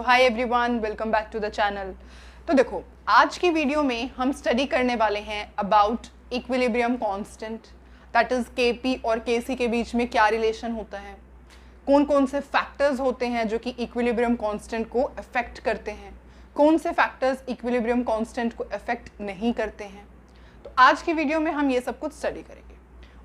Hi everyone, welcome back to the channel. तो देखो, आज की वीडियो में हम स्टडी करने वाले हैं about equilibrium constant, that is KP और केसी के बीच में क्या रिलेशन होता है, कौन कौन से फैक्टर्स होते हैं जो कि इक्विलिब्रियम कांस्टेंट को अफेक्ट करते हैं, कौन से फैक्टर्स इक्विलिब्रियम कांस्टेंट को अफेक्ट नहीं करते हैं। तो आज की वीडियो में हम ये सब कुछ स्टडी करेंगे।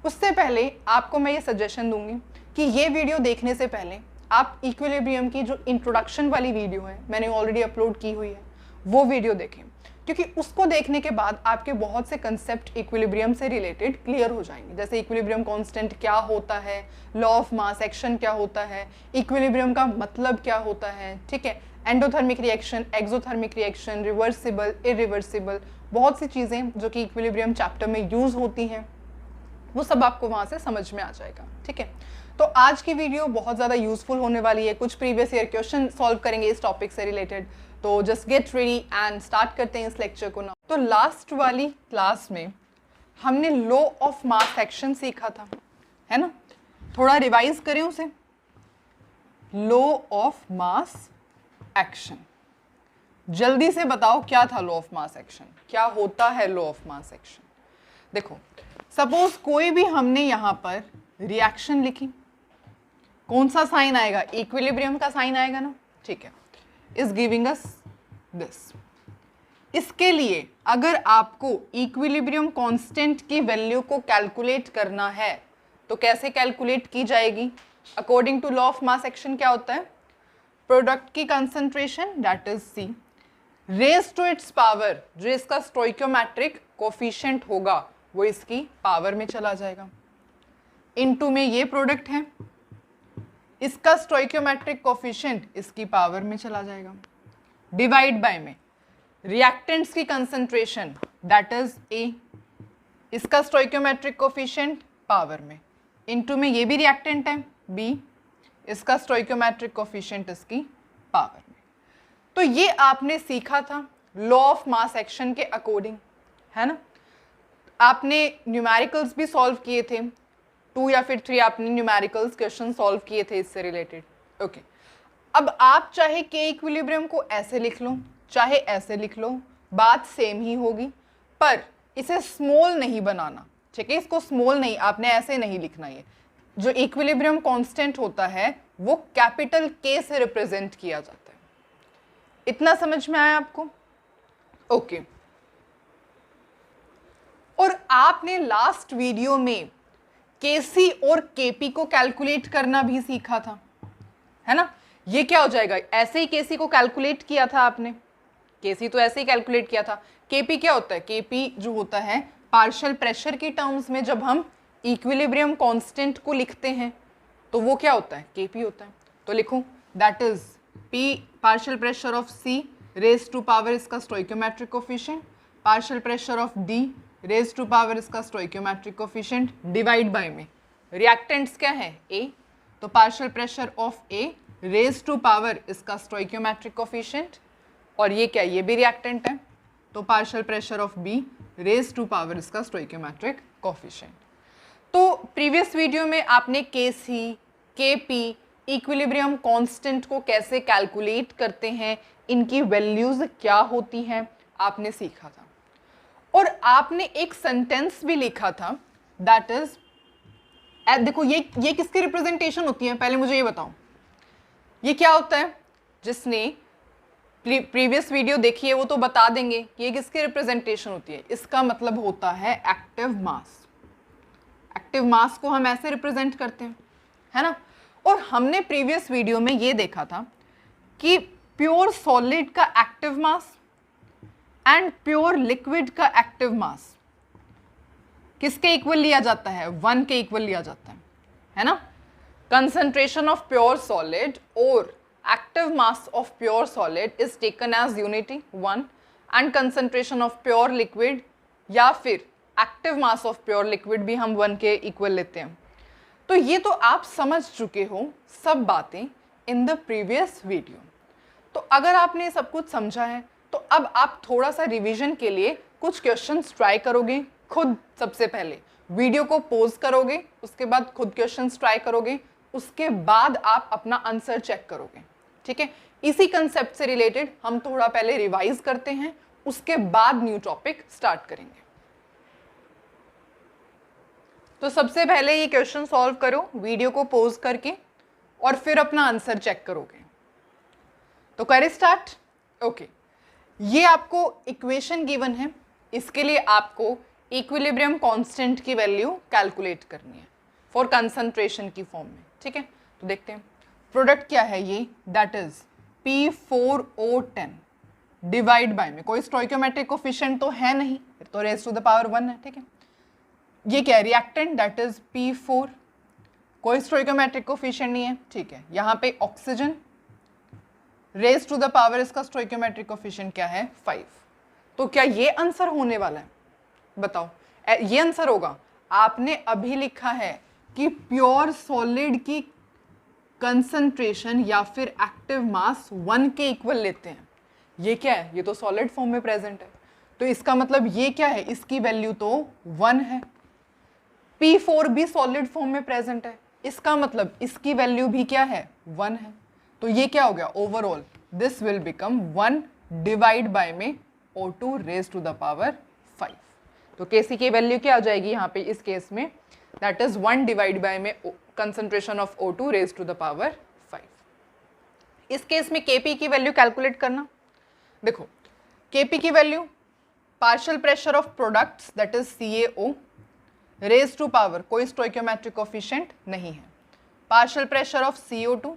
उससे पहले आपको मैं ये सजेशन दूंगी कि ये वीडियो देखने से पहले आप इक्विलिब्रियम की जो इंट्रोडक्शन वाली वीडियो है, मैंने ऑलरेडी अपलोड की हुई है, वो वीडियो देखें, क्योंकि उसको देखने के बाद आपके बहुत से कंसेप्ट इक्विलिब्रियम से रिलेटेड क्लियर हो जाएंगे। जैसे इक्विलिब्रियम कांस्टेंट क्या होता है, लॉ ऑफ मास एक्शन क्या होता है, इक्विलिब्रियम का मतलब क्या होता है, ठीक है, endothermic reaction, exothermic reaction, reversible, irreversible, बहुत सी चीज़ें जो कि इक्विलिब्रियम चैप्टर में यूज होती हैं, वो सब आपको वहाँ से समझ में आ जाएगा। ठीक है, तो आज की वीडियो बहुत ज़्यादा यूजफुल होने वाली है। कुछ प्रीवियस ईयर क्वेश्चन सॉल्व करेंगे इस टॉपिक से रिलेटेड। तो just get ready and start करते हैं इस लेक्चर को ना। तो लास्ट वाली क्लास में हमने लॉ ऑफ मास एक्शन सीखा था, है ना। थोड़ा रिवाइज करें उसे। लॉ ऑफ मास एक्शन, जल्दी से बताओ क्या था लॉ ऑफ मास एक्शन, क्या होता है लॉ ऑफ मास एक्शन। देखो, सपोज कोई भी हमने यहाँ पर रिएक्शन लिखी, कौन सा साइन आएगा, इक्विलिब्रियम का साइन आएगा ना, ठीक है, इज गिविंग अस दिस। इसके लिए अगर आपको इक्विलिब्रियम कांस्टेंट की वैल्यू को कैलकुलेट करना है तो कैसे कैलकुलेट की जाएगी। According to law of mass action क्या होता है, प्रोडक्ट की concentration that is C raise to its power, जो इसका स्टोइकियोमेट्रिक कोफिशिएंट होगा वो इसकी पावर में चला जाएगा। इनटू में ये प्रोडक्ट है, इसका स्टोइकियोमेट्रिक कोफिशिएंट इसकी पावर में चला जाएगा। डिवाइड बाय में रिएक्टेंट्स की कंसंट्रेशन दैट इज ए, इसका स्टोइकियोमेट्रिक कोफिशिएंट पावर में। इनटू में ये भी रिएक्टेंट है बी, इसका स्टोइकियोमेट्रिक कोफिशिएंट इसकी पावर में। तो ये आपने सीखा था लॉ ऑफ मास एक्शन के अकॉर्डिंग, है ना। आपने न्यूमेरिकल्स भी सॉल्व किए थे, 2 या फिर 3 आपने न्यूमेरिकल्स क्वेश्चन सॉल्व किए थे इससे रिलेटेड। ओके, अब आप चाहे के इक्विलिब्रियम को ऐसे लिख लो चाहे ऐसे लिख लो, बात सेम ही होगी, पर इसे स्मॉल नहीं बनाना, ठीक है, इसको स्मॉल नहीं, आपने ऐसे नहीं लिखना। ये जो इक्विलिब्रियम कांस्टेंट होता है वो कैपिटल के से रिप्रेजेंट किया जाता है। इतना समझ में आया आपको? ओके। और आपने लास्ट वीडियो में केसी और केपी को कैलकुलेट करना भी सीखा था, है ना। ये क्या हो जाएगा, ऐसे ही केसी को कैलकुलेट किया था आपने, केसी तो ऐसे ही कैलकुलेट किया था। केपी क्या होता है, केपी जो होता है पार्शियल प्रेशर की टर्म्स में जब हम इक्विलिब्रियम कांस्टेंट को लिखते हैं तो वो क्या होता है, केपी होता है। तो लिखूं that is P partial pressure of C raise to power इसका stoichiometric coefficient, partial pressure of D raise to power इसका स्टोइकियोमेट्रिक कोफिशिएंट, डिवाइड बाय में रिएक्टेंट्स क्या है ए, तो partial pressure of A raise to power इसका stoichiometric coefficient, और ये क्या, ये भी रिएक्टेंट है, तो partial pressure of B raise to power इसका स्टोइकियोमेट्रिक कोफिशिएंट। तो प्रीवियस वीडियो में आपने केसी, केपी, इक्विलिब्रियम कांस्टेंट को कैसे कैलकुलेट करते हैं, इनकी वैल्यूज क्या होती हैं, आपने सीखा था। और आपने एक सेंटेंस भी लिखा था दैट इज, देखो ये किसकी रिप्रेजेंटेशन होती है, पहले मुझे ये बताओ, ये क्या होता है। जिसने प्रीवियस वीडियो देखी है वो तो बता देंगे कि ये किसकी रिप्रेजेंटेशन होती है। इसका मतलब होता है एक्टिव मास। एक्टिव मास को हम ऐसे रिप्रेजेंट करते हैं, है ना। और हमने प्रीवियस वीडियो में ये देखा था कि प्योर सॉलिड का active mass and pure liquid का एक्टिव मास किसके इक्वल लिया जाता है, 1 के इक्वल लिया जाता है ना। कंसंट्रेशन ऑफ प्योर सॉलिड और active mass of pure solid is taken as unity 1, and concentration of pure liquid या फिर active mass of pure liquid भी हम 1 के इक्वल लेते हैं। तो ये तो आप समझ चुके हो सब बातें इन द प्रीवियस वीडियो। तो अगर आपने सब कुछ समझा है तो अब आप थोड़ा सा रिवीजन के लिए कुछ क्वेश्चंस ट्राई करोगे खुद। सबसे पहले वीडियो को पॉज करोगे, उसके बाद खुद क्वेश्चंस ट्राई करोगे, उसके बाद आप अपना आंसर चेक करोगे। ठीक है, इसी कंसेप्ट से रिलेटेड हम थोड़ा पहले रिवाइज करते हैं, उसके बाद न्यू टॉपिक स्टार्ट करेंगे। तो सबसे पहले ये क्वेश्चन सॉल्व करो वीडियो को पॉज करके और फिर अपना आंसर चेक करोगे। तो करें स्टार्ट। ओके, ये आपको इक्वेशन गिवन है, इसके लिए आपको इक्विलिब्रियम कांस्टेंट की वैल्यू कैलकुलेट करनी है फॉर कंसंट्रेशन की फॉर्म में। ठीक है, तो देखते हैं प्रोडक्ट क्या है ये, that is P4O10 divide by में कोई स्टोइकोमेट्रिक कोफिशिएंट तो है नहीं, तो रेज टू द पावर 1 है। ठीक है, ये क्या है, रिएक्टेंट दैट इज P4, कोई स्टोइकोमेट्रिक कोफिशिएंट नहीं है। ठीक है, यहाँ पे oxygen, raise to the power इसका स्टोइकोमेट्रिक कोफिशिएंट क्या है, 5। तो क्या ये आंसर होने वाला है, बताओ ये आंसर होगा। आपने अभी लिखा है कि प्योर सॉलिड की कंसंट्रेशन या फिर एक्टिव मास 1 के इक्वल लेते हैं। ये क्या है, ये तो सॉलिड फॉर्म में प्रेजेंट है, तो इसका मतलब ये क्या है, इसकी वैल्यू तो 1 है। P4 भी सॉलिड फॉर्म में प्रेजेंट है, इसका मतलब इसकी वैल्यू भी क्या है, 1 है। तो ये क्या हो गया, overall this will become 1 divide by में O2 raise to the power 5। तो Kc की वैल्यू क्या आ जाएगी यहाँ पे इस केस में, दैट इज 1 डिवाइड बाय में concentration of O2 raise to the power 5। इस केस में Kp की वैल्यू कैलकुलेट करना। देखो Kp की value partial pressure of products that is CaO raise to power, कोई स्टोइकोमेट्रिक कोफिशिएंट नहीं है, partial pressure of CO2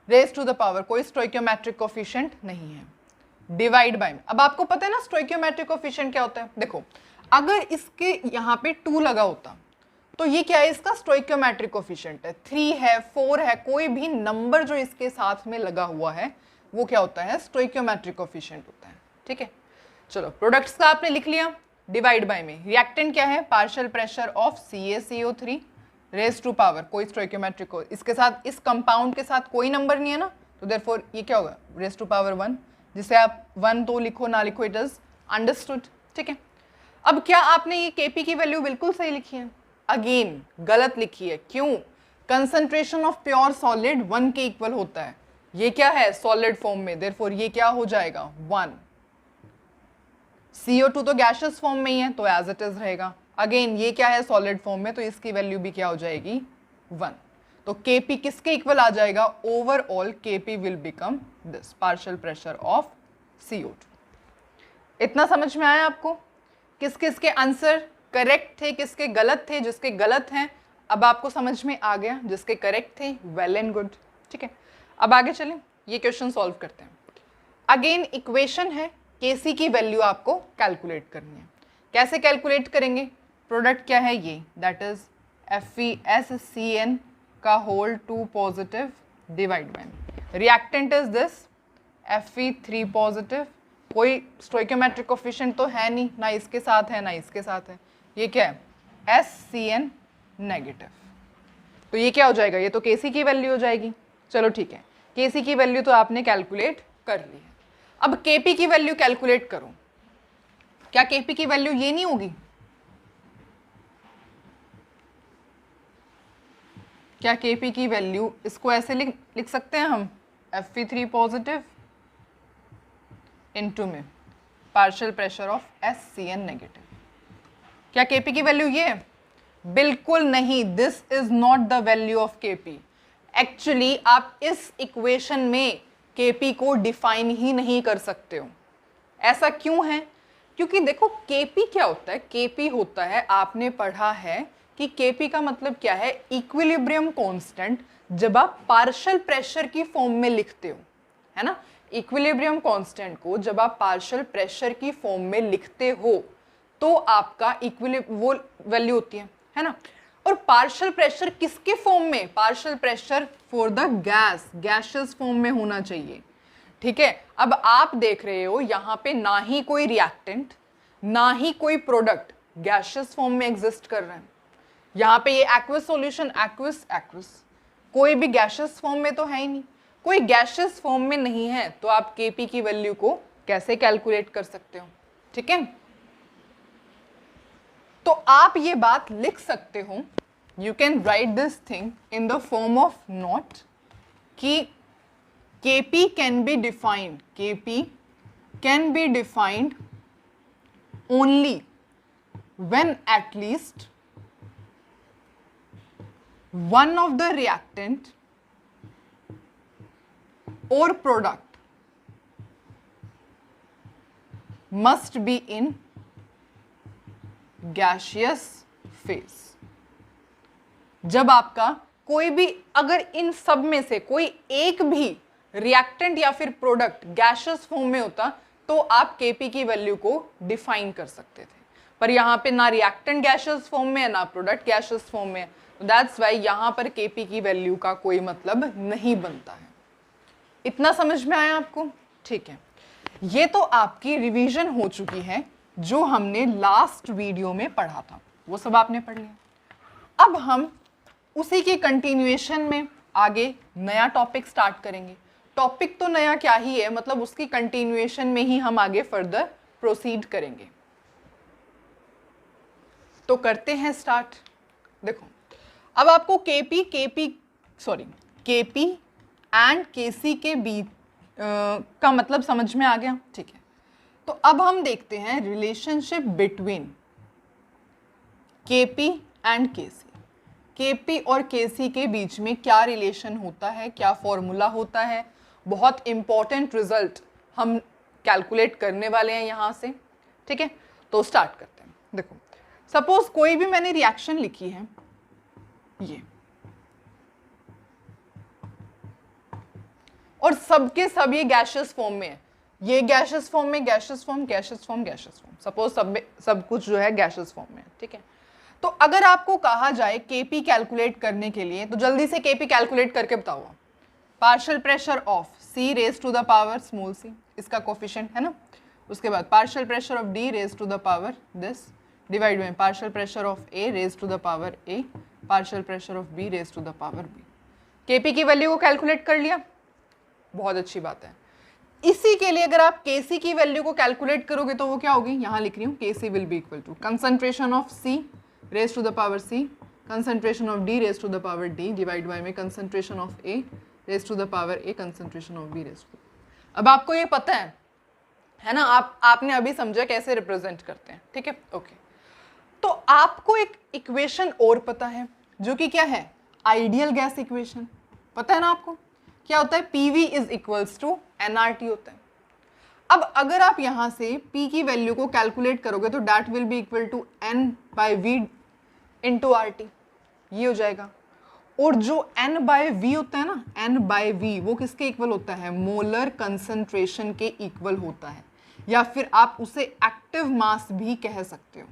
raise to the power, कोई स्टोइकोमेट्रिक कोफिशिएंट नहीं है, डिवाइड बाय में। अब आपको पता है ना स्टोइकोमेट्रिक कोफिशिएंट क्या होता है। देखो अगर इसके यहाँ पे 2 लगा होता तो ये क्या है, इसका स्टोइकोमेट्रिक कोफिशिएंट है, 3 है, 4 है, कोई भी नंबर जो इसके साथ में लगा हुआ है वो क्या होता है, स्टोइकोमेट्रिक कोफिशिएंट होता है। ठीक है, चलो प्रोडक्ट्स का आपने लिख लिया, डिवाइड बाय में रिएक्टेंट क्या है, partial pressure of CaCO3 raise to power, कोई स्टोइकोमेट्रिक को इसके साथ, इस कंपाउंड के साथ कोई नंबर नहीं है ना, तो देयरफॉर ये क्या होगा, रेज टू पावर 1, जिसे आप 1 तो लिखो ना लिखो इट इज अंडरस्टूड। ठीक है, अब क्या आपने ये Kp की वैल्यू बिल्कुल सही लिखी है, अगेन गलत लिखी है। क्यों, कंसंट्रेशन ऑफ प्योर सॉलिड 1 के इक्वल होता है, ये क्या है सॉलिड फॉर्म में, देयरफॉर ये क्या हो जाएगा 1। CO2 तो गैसियस फॉर्म में ही है तो एज इट इज रहेगा, अगेन ये क्या है सॉलिड फॉर्म में, तो इसकी वैल्यू भी क्या हो जाएगी 1। तो Kp किसके इक्वल आ जाएगा, overall Kp will become this partial pressure of CO2। इतना समझ में आया आपको, किस किस के आंसर करेक्ट थे, किसके गलत थे, जिसके गलत हैं अब आपको समझ में आ गया, जिसके करेक्ट थे वेल एंड गुड। ठीक है, अब आगे चलें, ये क्वेश्चन सॉल्व करते हैं। अगेन इक्वेशन है, Kc की वैल्यू आपको कैलकुलेट करनी है। कैसे कैलकुलेट करेंगे, प्रोडक्ट क्या है ये, दैट इज FeSCN का whole 2 positive divide by, reactant is this Fe3 positive, कोई स्टोइकोमेट्रिक कोफिशिएंट तो है नहीं, ना इसके साथ है ना इसके साथ है, ये क्या है SCN नेगेटिव। तो ये क्या हो जाएगा, ये तो Kc की वैल्यू हो जाएगी। चलो ठीक है, Kc की वैल्यू तो आपने कैलकुलेट कर ली है, अब Kp की वैल्यू कैलकुलेट करो। क्या Kp की वैल्यू ये नहीं होगी, क्या Kp की वैल्यू इसको ऐसे लिख सकते हैं हम, Fe3 पॉजिटिव इनटू में partial pressure of SCN negative. क्या Kp की वैल्यू ये है, बिल्कुल नहीं, this is not the value of Kp। Actually आप इस इक्वेशन में Kp को डिफाइन ही नहीं कर सकते हो। ऐसा क्यों है, क्योंकि देखो Kp क्या होता है, Kp होता है, आपने पढ़ा है कि Kp का मतलब क्या है, इक्विलिब्रियम कांस्टेंट, जब आप पार्शियल प्रेशर की फॉर्म में लिखते हो, है ना, इक्विलिब्रियम कांस्टेंट को जब आप पार्शियल प्रेशर की फॉर्म में लिखते हो तो आपका वो वैल्यू होती है ना। और पार्शियल प्रेशर किसके फॉर्म में, partial pressure for the gas, gaseous form में होना चाहिए। ठीक है, अब आप देख रहे हो यहाँ पे ना ही कोई रिएक्टेंट ना ही कोई प्रोडक्ट गैसियस फॉर्म में एग्जिस्ट कर रहे हैं। यहाँ पे ये एक्वस सॉल्यूशन, एक्वस कोई भी गैसियस फॉर्म में तो है ही नहीं, कोई गैसियस फॉर्म में नहीं है, तो आप Kp की वैल्यू को कैसे कैलकुलेट कर सकते हो। ठीक है, तो आप ये बात लिख सकते हो, you can write this thing in the form of note, कि Kp can be defined, Kp can be defined only when at least one of the reactant or product must be in gaseous phase. जब आपका कोई भी, अगर इन सब में से कोई एक भी रिएक्टेंट या फिर प्रोडक्ट गैशियस फॉर्म में होता तो आप Kp की वैल्यू को डिफाइन कर सकते थे, पर यहाँ पे ना रिएक्टेंट गैशियस फॉर्म में है ना प्रोडक्ट गैशियस फॉर्म में है, दैट्स वाई यहाँ पर Kp की वैल्यू का कोई मतलब नहीं बनता है। इतना समझ में आया आपको? ठीक है, ये तो आपकी रिवीजन हो चुकी है जो हमने लास्ट वीडियो में पढ़ा था, वो सब आपने पढ़ लिया। अब हम उसी की कंटिन्यूएशन में आगे नया टॉपिक स्टार्ट करेंगे। टॉपिक तो नया क्या ही है, मतलब उसकी कंटिन्यूएशन में ही हम आगे फर्दर प्रोसीड करेंगे। तो करते हैं स्टार्ट। देखो, अब आपको Kp एंड Kc के बीच का मतलब समझ में आ गया, ठीक है। तो अब हम देखते हैं relationship between Kp and Kc। Kp और Kc के बीच में क्या रिलेशन होता है, क्या फॉर्मूला होता है, बहुत इंपॉर्टेंट रिजल्ट हम कैलकुलेट करने वाले हैं यहाँ से, ठीक है। तो स्टार्ट करते हैं। देखो, सपोज कोई भी मैंने रिएक्शन लिखी है, ये, और सबके सब ये गैशियस फॉर्म में है, ये गैशियस फॉर्म में, gaseous form, gaseous form, gaseous form, suppose सब कुछ जो है गैशियस फॉर्म में है, ठीक है। तो अगर आपको कहा जाए Kp कैलकुलेट करने के लिए, तो जल्दी से Kp कैलकुलेट करके बताओ। Partial pressure of C raise to the power small c, इसका कोफिशिएंट है ना। उसके बाद partial pressure of D raise to the power this, divide by partial pressure of A raise to the power A, partial pressure of B raise to the power B। Kp की value को calculate कर लिया, बहुत अच्छी बात है। इसी के लिए अगर आप Kc की वैल्यू को कैलकुलेट करोगे तो वो क्या होगी, यहाँ लिख रही हूँ, Kc will be equal to concentration of C raise to the power C, concentration of D raise to the power D, divide by में concentration of A raise to the power A, concentration of B raise to. अब आपको ये पता है ना, आपने अभी समझा कैसे रिप्रेजेंट करते हैं, ठीक है, ओके। तो आपको एक इक्वेशन और पता है जो कि क्या है, आइडियल गैस इक्वेशन, पता है ना आपको क्या होता है, PV is equals to nRT होता है। अब अगर आप यहाँ से P की वैल्यू को कैलकुलेट करोगे तो that will be equal to N/V into RT, ये हो जाएगा। और जो N/V होता है ना, N/V वो किसके इक्वल होता है, मोलर कंसंट्रेशन के इक्वल होता है, या फिर आप उसे एक्टिव मास भी कह सकते हो,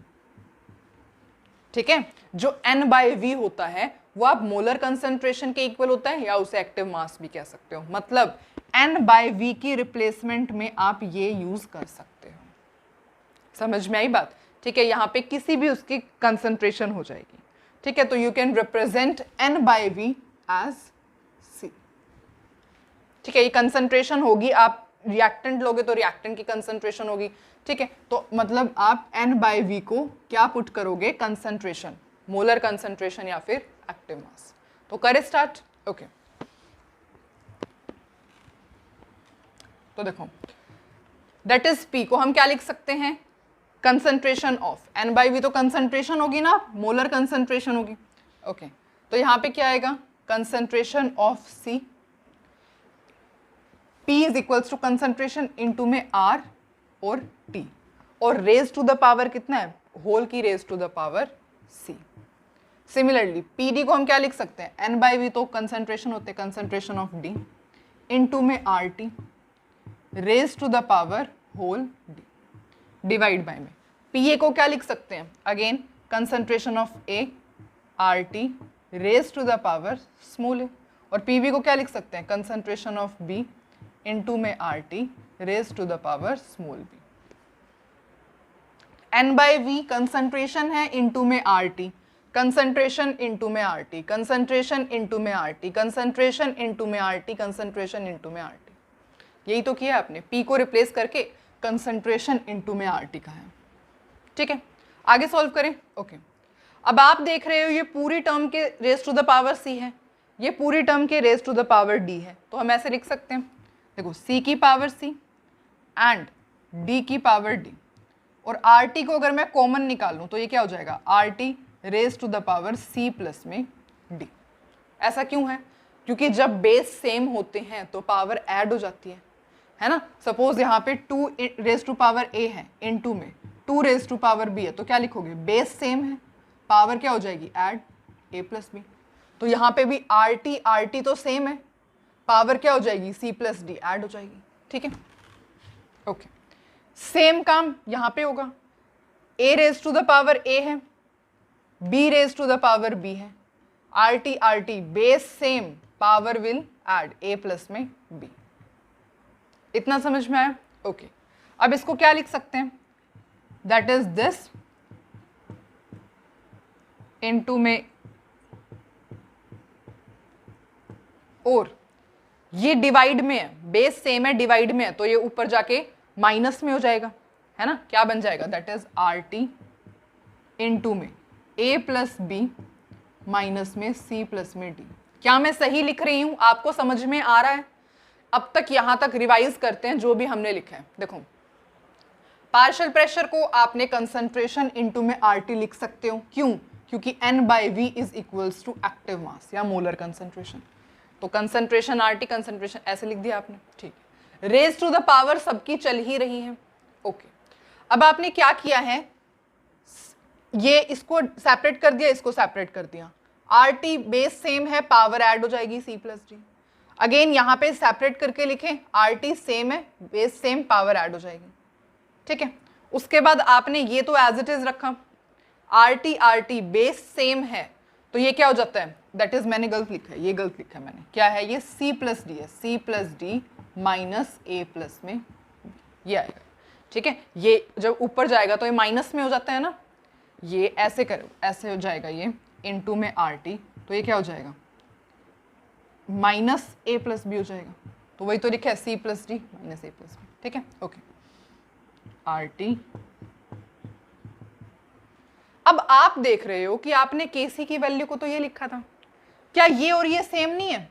ठीक है। जो N/V होता है वो आप मोलर कंसंट्रेशन के इक्वल होता है, या उसे एक्टिव मास भी कह सकते हो, मतलब N/V की रिप्लेसमेंट में आप ये यूज कर सकते हो। समझ में आई बात, ठीक है। यहाँ पे किसी भी उसकी कंसंट्रेशन हो जाएगी, ठीक है। तो you can represent N/V as C, ठीक है। ये कंसंट्रेशन होगी, आप रिएक्टेंट लोगे तो रिएक्टेंट की कंसंट्रेशन होगी, ठीक है। तो मतलब आप N/V को क्या पुट करोगे, कंसंट्रेशन, मोलर कंसंट्रेशन या फिर एक्टिव मास। तो करे स्टार्ट, ओके। तो देखो, दैट इज P को हम क्या लिख सकते हैं, कंसंट्रेशन ऑफ N/V, तो कंसंट्रेशन होगी ना, मोलर कंसंट्रेशन होगी, ओके। तो यहाँ पे क्या आएगा, concentration of C, P is equals to concentration into में R और T, और रेज टू द पावर कितना है, होल की raise to the power C। Similarly PD को हम क्या लिख सकते हैं, N/V तो कंसंट्रेशन होते हैं, कंसंट्रेशन ऑफ D इनटू में RT raise to the power whole D, divide by में PA को क्या लिख सकते हैं, again concentration of A RT raise to the power small a, और PB को क्या लिख सकते हैं, कंसंट्रेशन ऑफ B इनटू में RT raise to the power small b। N/V concentration है, इनटू में RT, कंसंट्रेशन इनटू में RT, कंसंट्रेशन इनटू में RT, कंसंट्रेशन इनटू में RT, कंसंट्रेशन इनटू में RT। यही तो किया आपने, P को रिप्लेस करके कंसंट्रेशन इनटू में RT का है, ठीक है। आगे सॉल्व करें, ओके। अब आप देख रहे हो ये पूरी टर्म के raise to the power C है, ये पूरी टर्म के raise to the power D है, तो हम ऐसे लिख सकते हैं, देखो c की पावर c एंड d की पावर d, और RT को अगर मैं कॉमन निकालूं तो ये क्या हो जाएगा, RT raise to the power c plus में d। ऐसा क्यों है, क्योंकि जब बेस सेम होते हैं तो पावर ऐड हो जाती है ना। सपोज यहाँ पे 2 रेज टू पावर a है, इनटू में 2 रेज टू पावर b है, तो क्या लिखोगे, बेस सेम है, पावर क्या हो जाएगी, ऐड a प्लस b। तो यहाँ पे भी RT तो सेम है, पावर क्या हो जाएगी, c प्लस d ऐड हो जाएगी, ठीक है। ओके, सेम काम यहाँ पे होगा, a raise to the power a है, b raise to the power b है, RT base same, power will add a plus में b। इतना समझ में आया? ओके, अब इसको क्या लिख सकते हैं, दैट इज दिस इनटू में, और ये डिवाइड में है, बेस सेम है, डिवाइड में है, तो ये ऊपर जाके माइनस में हो जाएगा, है ना। क्या बन जाएगा, दैट इज RT इनटू में a प्लस b माइनस में c प्लस में d। क्या मैं सही लिख रही हूं, आपको समझ में आ रहा है? अब तक यहां तक रिवाइज करते हैं जो भी हमने लिखा है। देखो, पार्शियल प्रेशर को आपने कंसंट्रेशन इनटू में RT लिख सकते हो, क्यों, क्योंकि N/V is equals to active mass या मोलर कंसंट्रेशन। तो कंसंट्रेशन RT, कंसंट्रेशन ऐसे लिख दिया आपने, ठीक है। रेज टू द पावर सबकी चल ही रही है, ओके। अब आपने क्या किया है, ये इसको सेपरेट कर दिया, इसको सेपरेट कर दिया, RT बेस सेम है, पावर ऐड हो जाएगी c प्लस d। अगेन यहाँ पे सेपरेट करके लिखें, RT सेम है, बेस सेम, पावर ऐड हो जाएगी, ठीक है। उसके बाद आपने ये तो एज इट इज रखा, RT बेस सेम है, तो ये क्या हो जाता है, दैट इज, मैंने गलत लिखा है, ये गलत लिखा है मैंने, क्या है ये, c प्लस d है, c plus d minus a plus में ये आएगा, ठीक है। ये जब ऊपर जाएगा तो ये माइनस में हो जाता है ना, ये ऐसे करो, ऐसे हो जाएगा ये इनटू में RT, तो ये क्या हो जाएगा, माइनस a प्लस b हो जाएगा। तो वही तो लिखा है, c plus d minus a plus b, ठीक है, ओके। RT, अब आप देख रहे हो कि आपने Kc की वैल्यू को तो ये लिखा था, क्या ये और ये सेम नहीं है,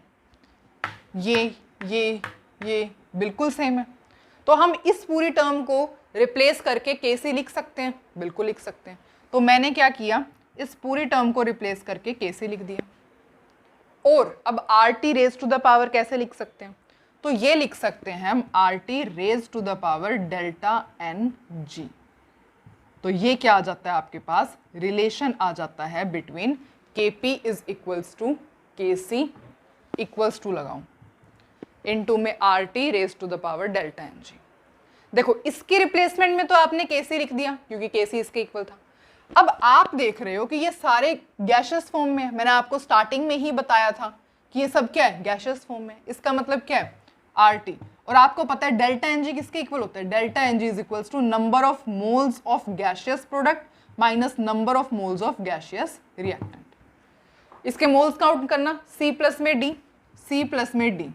ये बिल्कुल सेम है। तो हम इस पूरी टर्म को रिप्लेस करके Kc लिख सकते हैं, बिल्कुल लिख सकते हैं। तो मैंने क्या किया, इस पूरी टर्म को रिप्लेस करके Kc लिख दिया। और अब RT raise to the power कैसे लिख सकते हैं, तो ये लिख सकते हैं हम RT raise to the power delta NG। तो ये क्या आ जाता है आपके पास, रिलेशन आ जाता है between Kp is equals to Kc equals to लगाऊं इनटू में RT raise to the power delta NG। देखो, इसके रिप्लेसमेंट में तो आपने Kc लिख दिया क्योंकि Kc इसके इक्वल था। अब आप देख रहे हो कि ये सारे गैशियस फॉर्म में है, मैंने आपको स्टार्टिंग में ही बताया था कि ये सब क्या है, गैशियस फॉर्म में। इसका मतलब क्या है, RT, और आपको पता है डेल्टा NG किसके इक्वल होता है, delta NG is equals to number of moles of gaseous product minus number of moles of gaseous reactant. इसके मोल्स काउंट करना, C प्लस में D, C प्लस में D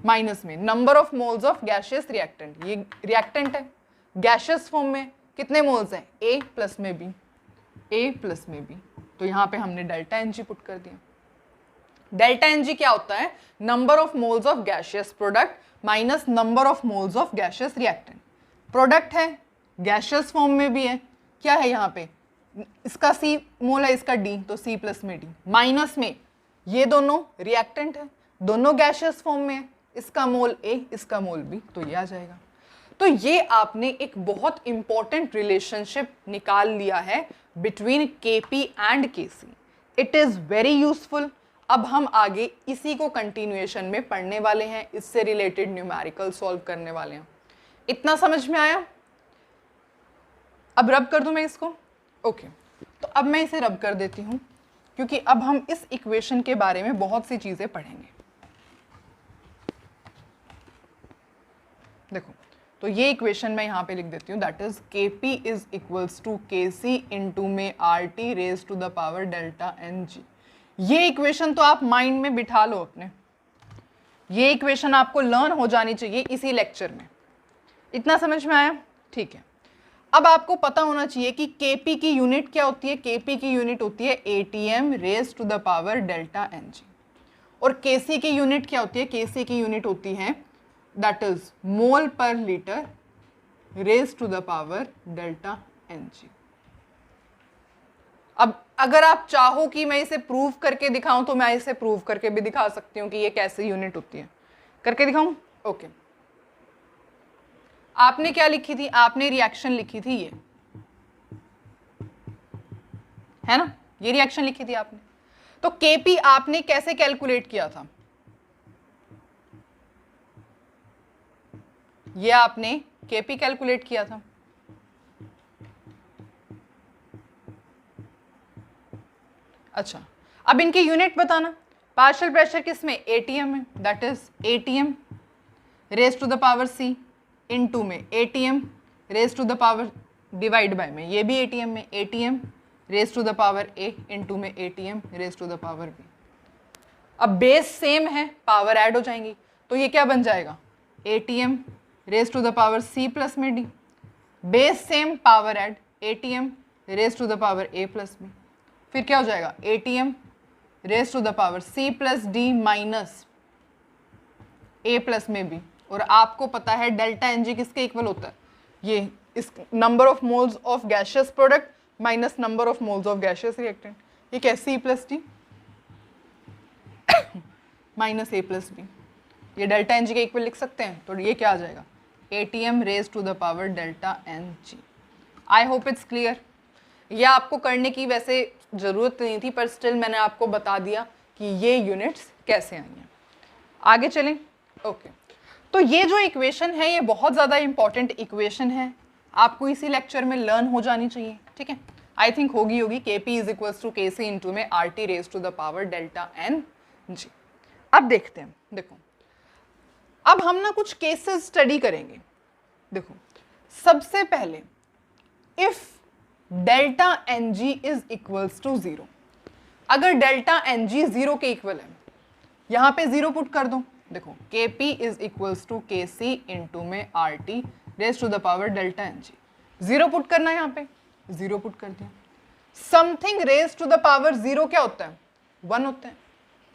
माइनस में number of moles of gaseous reactant. ये reactant है, gaseous form में कितने moles हैं, A प्लस में B, A प्लस में B। तो यहाँ पे हमने डेल्टा NG पुट कर दिया। डेल्टा NG क्या होता है, number of moles of gaseous product minus number of moles of gaseous reactant. Product है, गैशियस फॉर्म में भी है, क्या है यहाँ पे, इसका C मोल है, इसका D, तो C प्लस में D माइनस में ये दोनों रिएक्टेंट है, दोनों गैशियस फॉर्म में है, इसका मोल A, इसका मोल B, तो ये आ जाएगा। तो ये आपने एक बहुत इंपॉर्टेंट रिलेशनशिप निकाल लिया है between Kp and Kc। It is very useful. अब हम आगे इसी को कंटिन्यूएशन में पढ़ने वाले हैं, इससे रिलेटेड न्यूमेरिकल सॉल्व करने वाले हैं। इतना समझ में आया? अब रब कर दूं मैं इसको, ओके। तो अब मैं इसे रब कर देती हूं क्योंकि अब हम इस इक्वेशन के बारे में बहुत सी चीजें पढ़ेंगे। देखो, तो ये इक्वेशन मैं यहाँ पे लिख देती हूँ, that is Kp is equals to Kc into में RT raise to the power delta NG। ये इक्वेशन तो आप माइंड में बिठा लो अपने, ये इक्वेशन आपको लर्न हो जानी चाहिए इसी लेक्चर में। इतना समझ में आया? ठीक है। अब आपको पता होना चाहिए कि Kp की यूनिट क्या होती है, Kp की यूनिट होती है ATM raise to the power delta NG। और Kc की यूनिट क्या होती है, Kc की यूनिट होती है that is mole per litre raise to the power delta Ng। अब अगर आप चाहो कि मैं इसे प्रूव करके दिखाऊं तो मैं इसे प्रूव करके भी दिखा सकती हूं कि ये कैसे यूनिट होती है। करके दिखाऊं? ओके। आपने क्या लिखी थी? आपने रिएक्शन लिखी थी, ये है ना, ये रिएक्शन लिखी थी आपने। तो Kp आपने कैसे कैलकुलेट किया था? ये आपने Kp कैलकुलेट किया था। अच्छा, अब इनकी यूनिट बताना। पार्शियल प्रेशर किसमें? ATM में, that is ATM raise to the power C into में ATM raise to the power divide by में, ये भी ATM में ATM raise to the power A into में ATM raise to the power B। अब base same है, power add हो जाएंगी, तो ये क्या बन जाएगा? ATM raise to the power C plus में D, base same, power add, ATM raise to the power A plus B। फिर क्या हो जाएगा? ATM raise to the power C plus D minus A plus में B। और आपको पता है डेल्टा Ng किसके इक्वल होता है? ये इस number of moles of gaseous product minus number of moles of gaseous reactant. ये क्या? C plus D minus A plus B। ये डेल्टा Ng के इक्वल लिख सकते हैं, तो ये क्या आ जाएगा? ATM raise to the power delta Ng। I hope it's clear. ये आपको करने की वैसे ज़रूरत नहीं थी, पर स्टिल मैंने आपको बता दिया कि ये यूनिट्स कैसे आई हैं। आगे चलें। ओके, तो ये जो इक्वेशन है ये बहुत ज़्यादा इंपॉर्टेंट इक्वेशन है, आपको इसी लेक्चर में लर्न हो जानी चाहिए, ठीक है। आई थिंक होगी Kp is equals to Kc into में RT raise to the power delta Ng। अब देखते हैं, देखो अब हम ना कुछ केसेस स्टडी करेंगे। देखो सबसे पहले if delta Ng is equals to 0, अगर डेल्टा Ng 0 के इक्वल है, यहाँ पे 0 पुट कर दो। देखो Kp is equals to Kc into में RT raise to the power delta Ng। 0 put करना है, यहाँ पे 0 पुट कर दिया। Something raise to the power 0 क्या होता है? 1 होता है।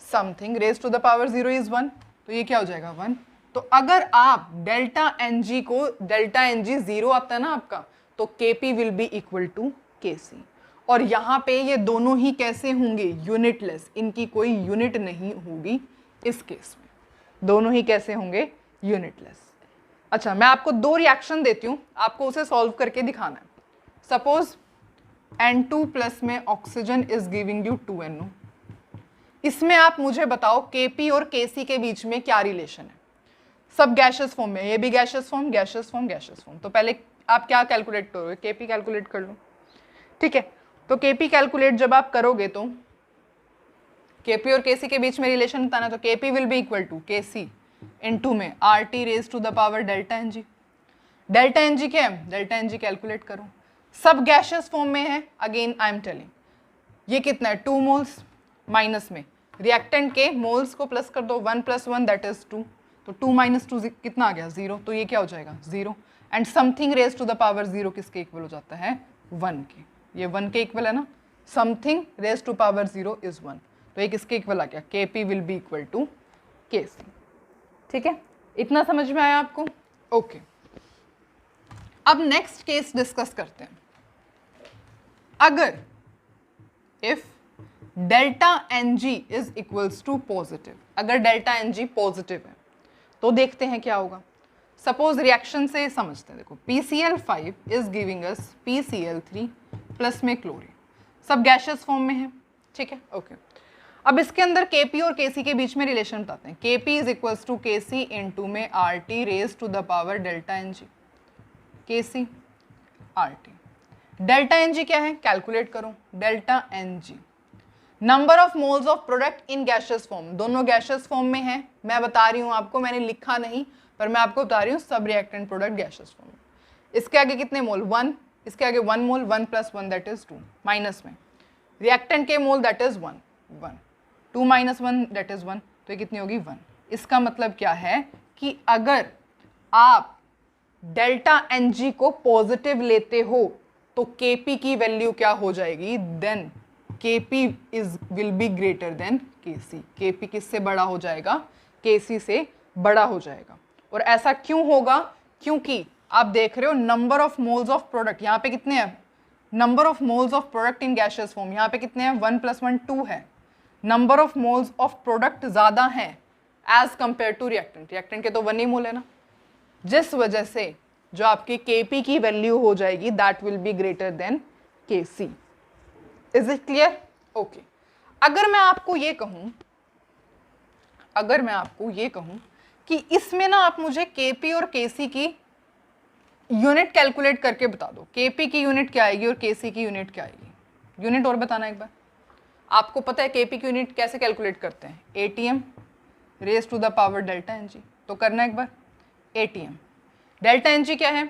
Something raise to the power 0 is 1, तो ये क्या हो जाएगा? 1। तो अगर आप डेल्टा Ng को, डेल्टा Ng 0 आता है ना आपका, तो Kp will be equal to Kc। और यहाँ पे ये दोनों ही कैसे होंगे? यूनिटलेस, इनकी कोई यूनिट नहीं होगी इस केस में, दोनों ही कैसे होंगे? यूनिटलेस। अच्छा, मैं आपको 2 रिएक्शन देती हूँ, आपको उसे सॉल्व करके दिखाना है। सपोज N2 प्लस में oxygen is giving you 2NO। इसमें आप मुझे बताओ Kp और Kc के बीच में क्या रिलेशन है? सब गैशियस फॉर्म में, ये भी gaseous form, gaseous form, gaseous form. तो पहले आप क्या कैलकुलेट करोगे? Kp कैलकुलेट कर लो, ठीक है। तो Kp कैलकुलेट जब आप करोगे तो Kp और Kc के बीच में रिलेशन बताना, तो Kp will be equal to Kc into में RT raise to the power delta Ng। Delta Ng क्या है? डेल्टा Ng कैलकुलेट करो, सब गैशियस फॉर्म में है। अगेन आई एम टेलिंग, ये कितना है? 2 मोल्स, माइनस में रिएक्टेंट के मोल्स को प्लस कर दो, 1 + 1 दैट इज 2, तो 2 - 2 कितना आ गया? 0। तो ये क्या हो जाएगा? 0। And something raise to the power 0 किसके इक्वल हो जाता है? 1 के। ये 1 के इक्वल है ना, something raise to power 0 is 1, तो ये किसके इक्वल आ गया? Kp will be equal to Kc, ठीक है। इतना समझ में आया आपको? ओके, अब नेक्स्ट केस डिस्कस करते हैं। अगर if delta Ng is equals to positive, अगर डेल्टा Ng पॉजिटिव है तो देखते हैं क्या होगा। सपोज रिएक्शन से समझते हैं। देखो PCl5 is giving us PCl3 plus में क्लोरीन, सब गैशियस फॉर्म में है, ठीक है। ओके, अब इसके अंदर Kp और Kc के बीच में रिलेशन बताते हैं। Kp is equals to Kc into में RT raise to the power delta Ng। Kc RT, delta Ng क्या है? कैलकुलेट करो। Delta Ng number of moles of product in gaseous form, दोनों गैशियस फॉर्म में है। मैं बता रही हूँ आपको, मैंने लिखा नहीं, पर मैं आपको बता रही हूँ सब रिएक्टेंट प्रोडक्ट गैशियस फॉर्म में। इसके आगे कितने मोल? 1, इसके आगे 1 मोल, 1 + 1 दैट इज 2, माइनस में रिएक्टेंट के मोल दैट इज 1, 2 - 1 दैट इज 1, तो ये कितनी होगी? 1। इसका मतलब क्या है कि अगर आप डेल्टा Ng को पॉजिटिव लेते हो तो Kp की वैल्यू क्या हो जाएगी? Then Kp will be greater than Kc। Kp किससे बड़ा हो जाएगा? Kc से बड़ा हो जाएगा। और ऐसा क्यों होगा? क्योंकि आप देख रहे हो number of moles of product यहाँ पे कितने हैं, number of moles of product in gaseous form यहाँ पे कितने हैं, 1 + 1 2 है। Number of moles of product ज्यादा है as compare to reactant, reactant के तो 1 ही मोल है ना, जिस वजह से जो आपकी Kp की वैल्यू हो जाएगी that will be greater than Kc। Is it clear? Okay. अगर मैं आपको ये कहूं कि इसमें ना आप मुझे Kp और Kc की यूनिट कैलकुलेट करके बता दो, Kp की यूनिट क्या आएगी और Kc की यूनिट क्या आएगी, यूनिट और बताना एक बार। आपको पता है Kp की यूनिट कैसे कैलकुलेट करते हैं, ATM raise to the power delta Ng। तो करना एक बार, ATM डेल्टा Ng क्या है,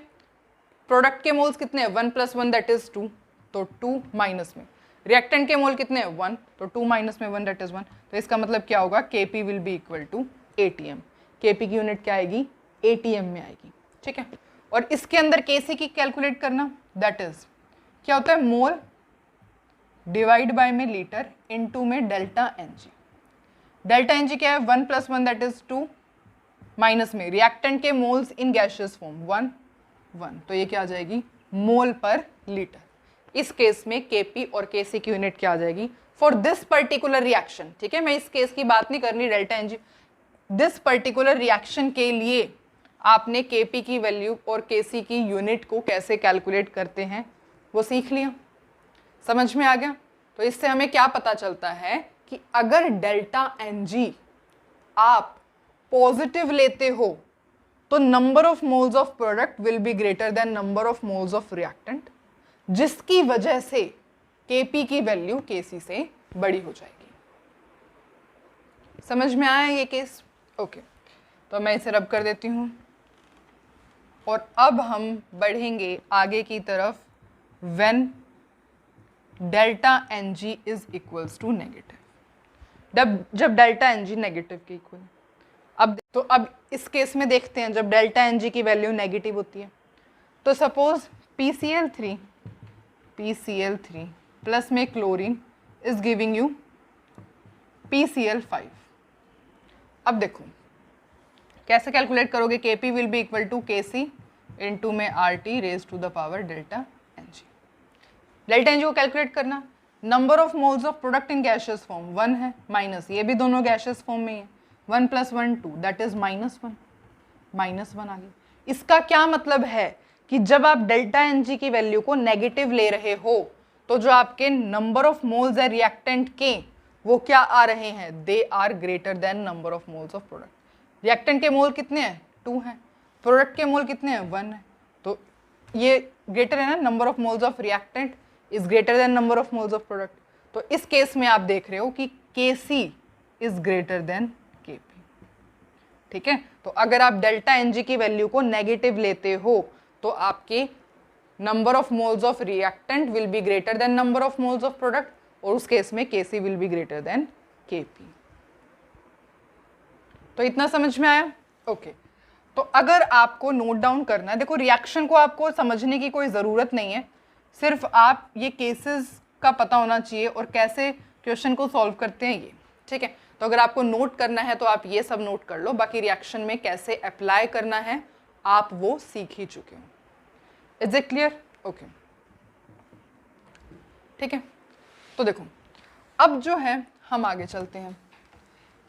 प्रोडक्ट के मोल्स कितने हैं, 1 + 1 दैट इज 2, तो 2 माइनस में रिएक्टेंट के मोल कितने हैं, 1, तो 2 माइनस में 1 दैट इज 1। तो इसका मतलब क्या होगा, Kp will be equal to ATM। Kp की यूनिट क्या आएगी, ATM में आएगी, ठीक है। और इसके अंदर Kc की कैलकुलेट करना, दैट इज क्या होता है, मोल डिवाइड बाय में लीटर इनटू में डेल्टा Ng। डेल्टा Ng क्या है, 1 + 1 दैट इज 2 माइनस में रिएक्टेंट के मोल्स इन गैसियस फॉर्म 1 1, तो ये क्या आ जाएगी, मोल पर लीटर। इस केस में Kp और Kc की यूनिट क्या आ जाएगी फॉर दिस पर्टिकुलर रिएक्शन, ठीक है। मैं इस केस की बात नहीं करनी, delta Ng this particular reaction के लिए आपने Kp की वैल्यू और Kc की यूनिट को कैसे कैलकुलेट करते हैं वो सीख लिया, समझ में आ गया। तो इससे हमें क्या पता चलता है कि अगर डेल्टा Ng आप पॉजिटिव लेते हो तो number of moles of product will be greater than number of moles of reactant, जिसकी वजह से Kp की वैल्यू Kc से बड़ी हो जाएगी। समझ में आया ये केस? ओके, तो मैं इसे रब कर देती हूं और अब हम बढ़ेंगे आगे की तरफ। When delta Ng is equals to negative, जब डेल्टा Ng नेगेटिव के इक्वल। अब इस केस में देखते हैं जब डेल्टा Ng की वैल्यू नेगेटिव होती है, तो सपोज PCl3 प्लस में chlorine is giving you PCl5। अब देखो कैसे कैलकुलेट करोगे, Kp will be equal to Kc into में RT raise to the power delta Ng। Delta Ng को कैलकुलेट करना, number of moles of product in gaseous form 1 है, minus ये भी दोनों गैसियस फॉर्म में ही है, 1 + 1 2 दैट इज -1 आ गई। इसका क्या मतलब है कि जब आप डेल्टा Ng की वैल्यू को नेगेटिव ले रहे हो तो जो आपके नंबर ऑफ मोल्स है रिएक्टेंट के वो क्या आ रहे हैं, they are greater than number of moles of product. Reactant के मोल कितने हैं, 2 हैं, प्रोडक्ट के मोल कितने हैं, 1 है, तो ये ग्रेटर है ना, number of moles of reactant is greater than number of moles of product. तो इस केस में आप देख रहे हो कि Kc is greater than Kp, ठीक है। तो अगर आप डेल्टा Ng की वैल्यू को नेगेटिव लेते हो तो आपके number of moles of reactant will be greater than number of moles of product, और उस केस में Kc will be greater then Kp। तो इतना समझ में आया? ओके। तो अगर आपको नोट डाउन करना है, देखो रिएक्शन को आपको समझने की कोई ज़रूरत नहीं है, सिर्फ आप ये केसेस का पता होना चाहिए और कैसे क्वेश्चन को सॉल्व करते हैं ये, ठीक है। तो अगर आपको नोट करना है तो आप ये सब नोट कर लो, बाकी रिएक्शन में कैसे अप्लाई करना है आप वो सीख ही चुके हो। Is it clear? ओके, ठीक है। तो देखो अब जो है हम आगे चलते हैं,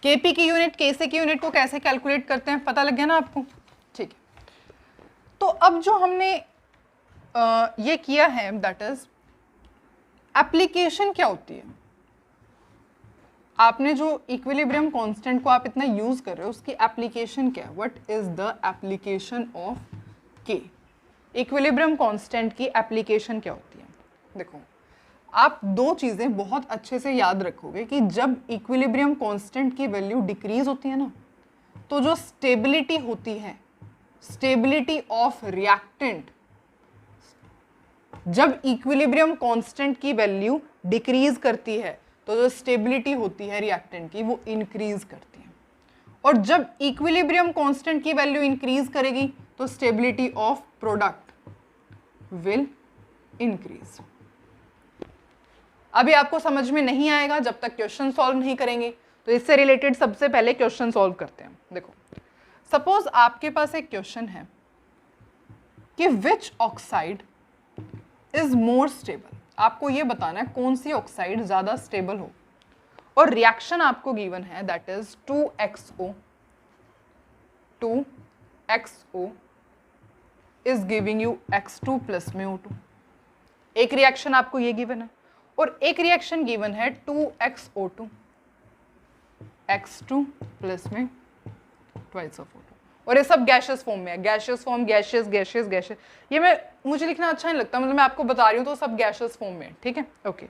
Kp की यूनिट Kc की यूनिट को कैसे कैलकुलेट करते हैं पता लग गया ना आपको, ठीक है। तो अब जो हमने ये किया है दैट इज एप्लीकेशन क्या होती है, आपने जो इक्विलिब्रियम कांस्टेंट को आप इतना यूज कर रहे हो उसकी एप्लीकेशन क्या है, what is the application of K। Equilibrium constant की एप्लीकेशन क्या होती है, देखो आप दो चीज़ें बहुत अच्छे से याद रखोगे कि जब इक्विलिब्रियम कांस्टेंट की वैल्यू डिक्रीज होती है ना, तो जो स्टेबिलिटी होती है, स्टेबिलिटी ऑफ रिएक्टेंट, जब इक्विलिब्रियम कांस्टेंट की वैल्यू डिक्रीज करती है तो जो स्टेबिलिटी होती है रिएक्टेंट की वो इंक्रीज करती है, और जब इक्विलिब्रियम कांस्टेंट की वैल्यू इंक्रीज करेगी तो stability of product will increase. अभी आपको समझ में नहीं आएगा जब तक क्वेश्चन सॉल्व नहीं करेंगे, तो इससे रिलेटेड सबसे पहले क्वेश्चन सॉल्व करते हैं। देखो सपोज आपके पास एक क्वेश्चन है कि विच ऑक्साइड इज मोर स्टेबल, आपको ये बताना है कौन सी ऑक्साइड ज्यादा स्टेबल हो, और रिएक्शन आपको गिवन है that is 2XO is giving you X2 plus में O2। एक रिएक्शन आपको ये गिवन है और एक रिएक्शन गिवन है 2XO2 X2 प्लस में ट्वाइस ऑफ O2, और ये सब गैशियस फॉर्म में है। Gaseous form, gaseous gaseous gaseous, ये मुझे लिखना अच्छा नहीं लगता, मतलब मैं आपको बता रही हूँ तो सब गैशियस फॉर्म में, ठीक है। ओके,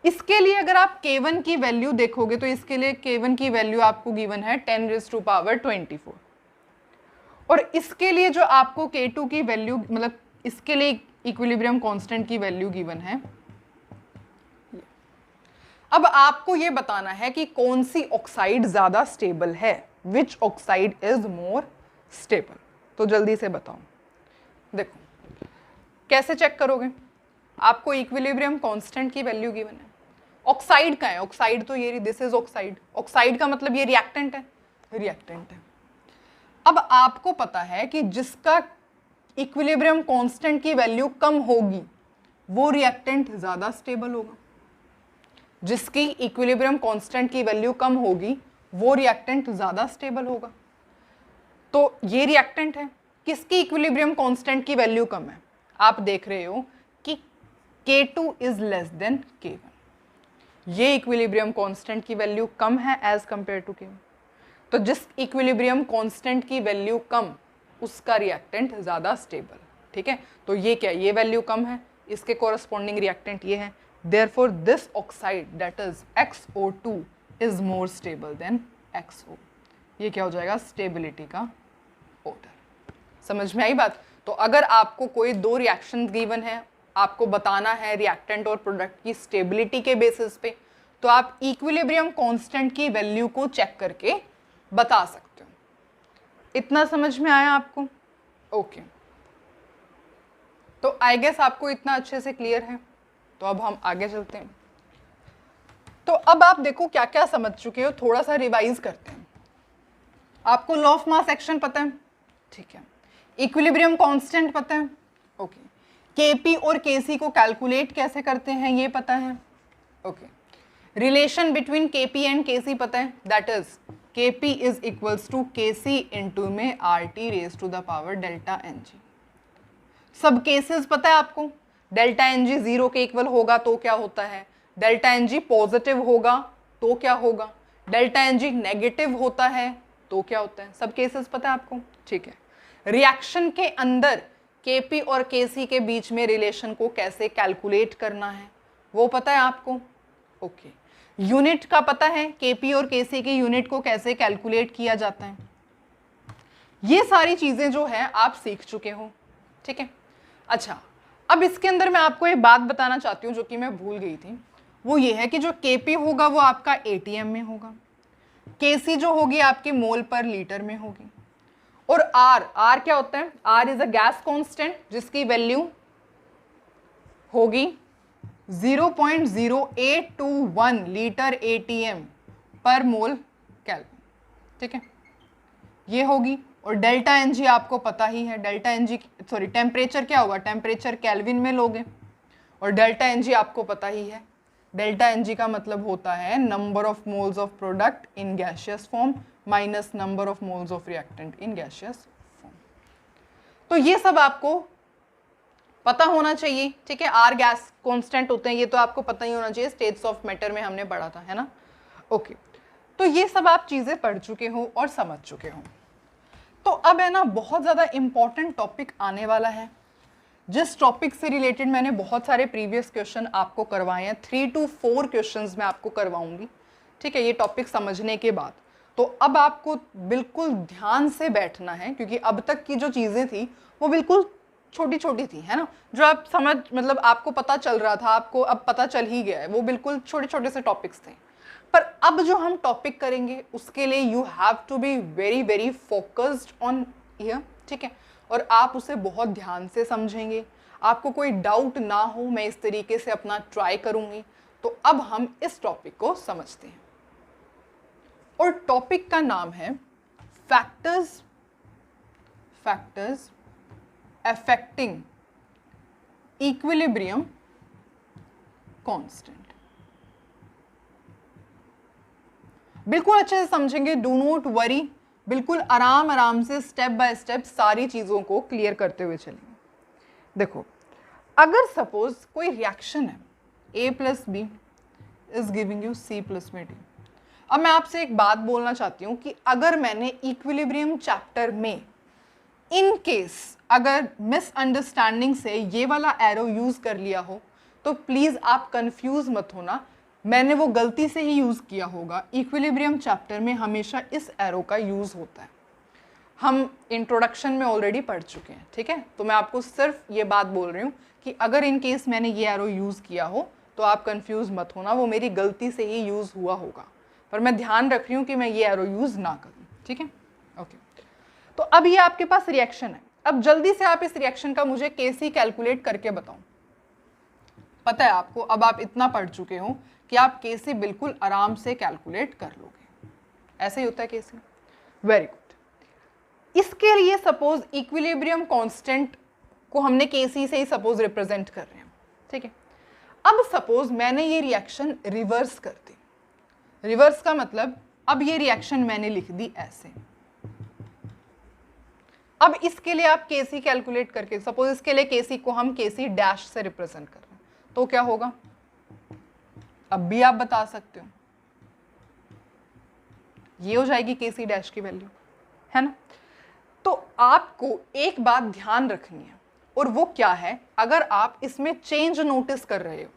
इसके लिए अगर आप K1 की वैल्यू देखोगे तो इसके लिए K1 की वैल्यू आपको गिवन है 10⁻24, और इसके लिए जो आपको K2 की वैल्यू, मतलब इसके लिए इक्विलिब्रियम कांस्टेंट की वैल्यू गिवन है। अब आपको ये बताना है कि कौन सी ऑक्साइड ज्यादा स्टेबल है, विच ऑक्साइड इज मोर स्टेबल। तो जल्दी से बताओ, देखो कैसे चेक करोगे, आपको इक्विलिब्रियम कांस्टेंट की वैल्यू गिवन है, ऑक्साइड का है, ऑक्साइड तो ये, दिस इज ऑक्साइड, ऑक्साइड का मतलब ये रिएक्टेंट है, रिएक्टेंट है। अब आपको पता है कि जिसका इक्विलिब्रियम कांस्टेंट की वैल्यू कम होगी वो रिएक्टेंट ज्यादा स्टेबल होगा, जिसकी इक्विलिब्रियम कांस्टेंट की वैल्यू कम होगी वो रिएक्टेंट ज्यादा स्टेबल होगा। तो ये रिएक्टेंट है, किसकी इक्विलिब्रियम कांस्टेंट की वैल्यू कम है, आप देख रहे हो कि K2 is less than K1, ये इक्विलिब्रियम कांस्टेंट की वैल्यू कम है एज कंपेयर टू K1। तो जिस इक्विलिब्रियम कांस्टेंट की वैल्यू कम उसका रिएक्टेंट ज्यादा स्टेबल, ठीक है। तो ये क्या, ये वैल्यू कम है, इसके कोरस्पॉन्डिंग रिएक्टेंट ये है, therefore this oxide that is XO2 is more stable then XO। ये क्या हो जाएगा, स्टेबिलिटी का ऑर्डर। समझ में आई बात। तो अगर आपको कोई दो रिएक्शन गिवन है, आपको बताना है रिएक्टेंट और प्रोडक्ट की स्टेबिलिटी के बेसिस पे, तो आप इक्विलिब्रियम कांस्टेंट की वैल्यू को चेक करके बता सकते हो। इतना समझ में आया आपको? ओके, तो आई गेस आपको इतना अच्छे से क्लियर है। तो अब हम आगे चलते हैं। तो अब आप देखो क्या क्या समझ चुके हो, थोड़ा सा रिवाइज करते हैं। आपको लॉ ऑफ मास एक्शन पता है, ठीक है, इक्विलिब्रियम कांस्टेंट पता है, ओके, Kp और Kc को कैलकुलेट कैसे करते हैं ये पता है, okay, relation between Kp and Kc पता है, that is Kp is equals to Kc into में RT raise to the power delta Ng। सब केसेस पता है आपको, डेल्टा Ng 0 के इक्वल होगा तो क्या होता है, डेल्टा Ng पॉजिटिव होगा तो क्या होगा, डेल्टा Ng नेगेटिव होता है तो क्या होता है, सब केसेस पता है आपको, ठीक है। रिएक्शन के अंदर Kp और Kc के बीच में रिलेशन को कैसे कैलकुलेट करना है वो पता है आपको, ओके। यूनिट का पता है, Kp और Kc की यूनिट को कैसे कैलकुलेट किया जाता है, ये सारी चीजें जो है आप सीख चुके हो, ठीक है। अच्छा, अब इसके अंदर मैं आपको एक बात बताना चाहती हूँ जो कि मैं भूल गई थी, वो ये है कि जो Kp होगा वो आपका ATM में होगा, Kc जो होगी आपके मोल पर लीटर में होगी, और R क्या होता है, R is a gas constant जिसकी वैल्यू होगी 0.0821 लीटर ATM पर मोल केल्विन, ठीक है, ये होगी। और डेल्टा Ng आपको पता ही है, डेल्टा Ng सॉरी टेम्परेचर क्या होगा, टेम्परेचर केल्विन में लोगे, और डेल्टा Ng आपको पता ही है, डेल्टा Ng का मतलब होता है number of moles of product in gaseous form minus number of moles of reactant in gaseous form. तो ये सब आपको पता होना चाहिए, ठीक है। आर गैस कांस्टेंट होते हैं, ये तो आपको पता ही होना चाहिए, स्टेट्स ऑफ मैटर में हमने पढ़ा था, है ना, ओके। तो ये सब आप चीजें पढ़ चुके हो और समझ चुके हो। तो अब है ना बहुत ज्यादा इंपॉर्टेंट टॉपिक आने वाला है, जिस टॉपिक से रिलेटेड मैंने बहुत सारे प्रीवियस क्वेश्चन आपको करवाए हैं, 3 to 4 क्वेश्चंस मैं आपको करवाऊंगी, ठीक है, ये टॉपिक समझने के बाद। तो अब आपको बिल्कुल ध्यान से बैठना है, क्योंकि अब तक की जो चीजें थी वो बिल्कुल छोटी छोटी थी, है ना, जो आप समझ, मतलब आपको पता चल रहा था, आपको अब पता चल ही गया है, वो बिल्कुल छोटे छोटे से टॉपिक्स थे। पर अब जो हम टॉपिक करेंगे उसके लिए you have to be very very focused on here, ठीक है, और आप उसे बहुत ध्यान से समझेंगे, आपको कोई डाउट ना हो, मैं इस तरीके से अपना ट्राई करूंगी। तो अब हम इस टॉपिक को समझते हैं, और टॉपिक का नाम है factors factors affecting equilibrium constant. बिल्कुल अच्छे से समझेंगे, डू नॉट वरी, बिल्कुल आराम आराम से स्टेप बाय स्टेप सारी चीजों को क्लियर करते हुए चलेंगे। देखो, अगर सपोज कोई रिएक्शन है a plus b is giving you c plus में d। अब मैं आपसे एक बात बोलना चाहती हूँ कि अगर मैंने इक्विलिब्रियम चैप्टर में इन केस अगर मिसअंडरस्टैंडिंग से ये वाला एरो यूज कर लिया हो तो प्लीज आप कंफ्यूज मत होना, मैंने वो गलती से ही यूज किया होगा। इक्विलिब्रियम चैप्टर में हमेशा इस एरो का यूज होता है, हम इंट्रोडक्शन में ऑलरेडी पढ़ चुके हैं, ठीक है। तो मैं आपको सिर्फ ये बात बोल रही हूँ कि अगर इन केस मैंने ये एरो यूज किया हो तो आप कंफ्यूज मत होना, वो मेरी गलती से ही यूज हुआ होगा, पर मैं ध्यान रख रही हूँ कि मैं ये एरो यूज ना करूँ, ठीक है। ओके, तो अब ये आपके पास रिएक्शन है। अब जल्दी से आप इस रिएक्शन का मुझे केसी कैलकुलेट करके बताओ। पता है आपको, अब आप इतना पढ़ चुके हो कि आप केसी बिल्कुल आराम से कैलकुलेट कर लोगे। ऐसे ही होता है केसी। Very good. इसके लिए सपोज इक्विलिब्रियम कांस्टेंट को हमने केसी से ही सपोज रिप्रेजेंट कर रहे हैं, ठीक है। अब सपोज मैंने ये रिएक्शन रिवर्स कर दी। रिवर्स का मतलब अब ये रिएक्शन मैंने लिख दी ऐसे। अब इसके लिए आप केसी कैलकुलेट करके, सपोज इसके लिए केसी को हम केसी डैश से रिप्रेजेंट कर रहे हैं, तो क्या होगा? अब भी आप बता सकते हो, ये हो जाएगी केसी डैश की वैल्यू, है ना। तो आपको एक बात ध्यान रखनी है, और वो क्या है, अगर आप इसमें चेंज नोटिस कर रहे हो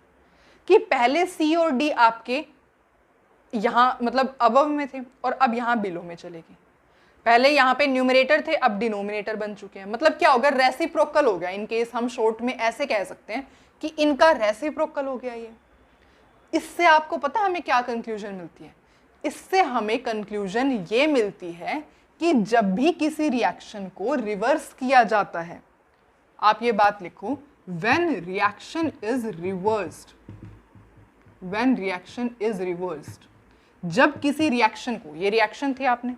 कि पहले सी और डी आपके यहाँ मतलब अबव में थे और अब यहाँ बिलो में चलेगी। पहले यहाँ पे न्यूमरेटर थे, अब डिनोमिनेटर बन चुके हैं। मतलब क्या होगा? रेसिप्रोकल हो गया। इन केस हम शॉर्ट में ऐसे कह सकते हैं कि इनका रेसिप्रोकल हो गया ये। इससे आपको पता है हमें क्या कंक्लूजन मिलती है? इससे हमें कंक्लूजन ये मिलती है कि जब भी किसी रिएक्शन को रिवर्स किया जाता है, आप ये बात लिखो, when reaction is reversed, when reaction is reversed, जब किसी रिएक्शन को, ये रिएक्शन थी आपने,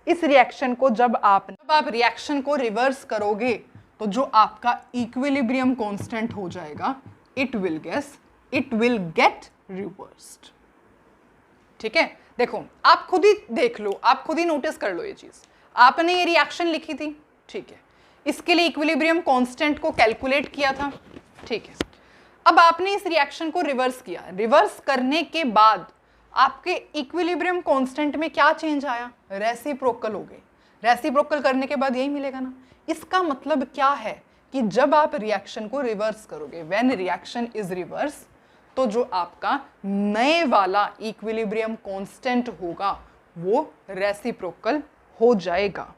इस रिएक्शन को जब आप रिएक्शन को रिवर्स करोगे तो जो आपका इक्विलिब्रियम कांस्टेंट हो जाएगा, इट विल गेट रिवर्स्ड। ठीक है, देखो आप खुद ही देख लो, आप खुद ही नोटिस कर लो ये चीज। आपने ये रिएक्शन लिखी थी, ठीक है, इसके लिए इक्विलिब्रियम कांस्टेंट को कैलकुलेट किया था, ठीक है। अब आपने इस रिएक्शन को रिवर्स किया। रिवर्स करने के बाद आपके इक्विलिब्रियम कांस्टेंट में क्या चेंज आया? रेसिप्रोकल हो गए। रेसिप्रोकल करने के बाद यही मिलेगा ना। इसका मतलब क्या है कि जब आप रिएक्शन को रिवर्स करोगे, व्हेन रिएक्शन इज रिवर्स, तो जो आपका नए वाला इक्विलिब्रियम कांस्टेंट होगा वो रेसिप्रोकल हो जाएगा।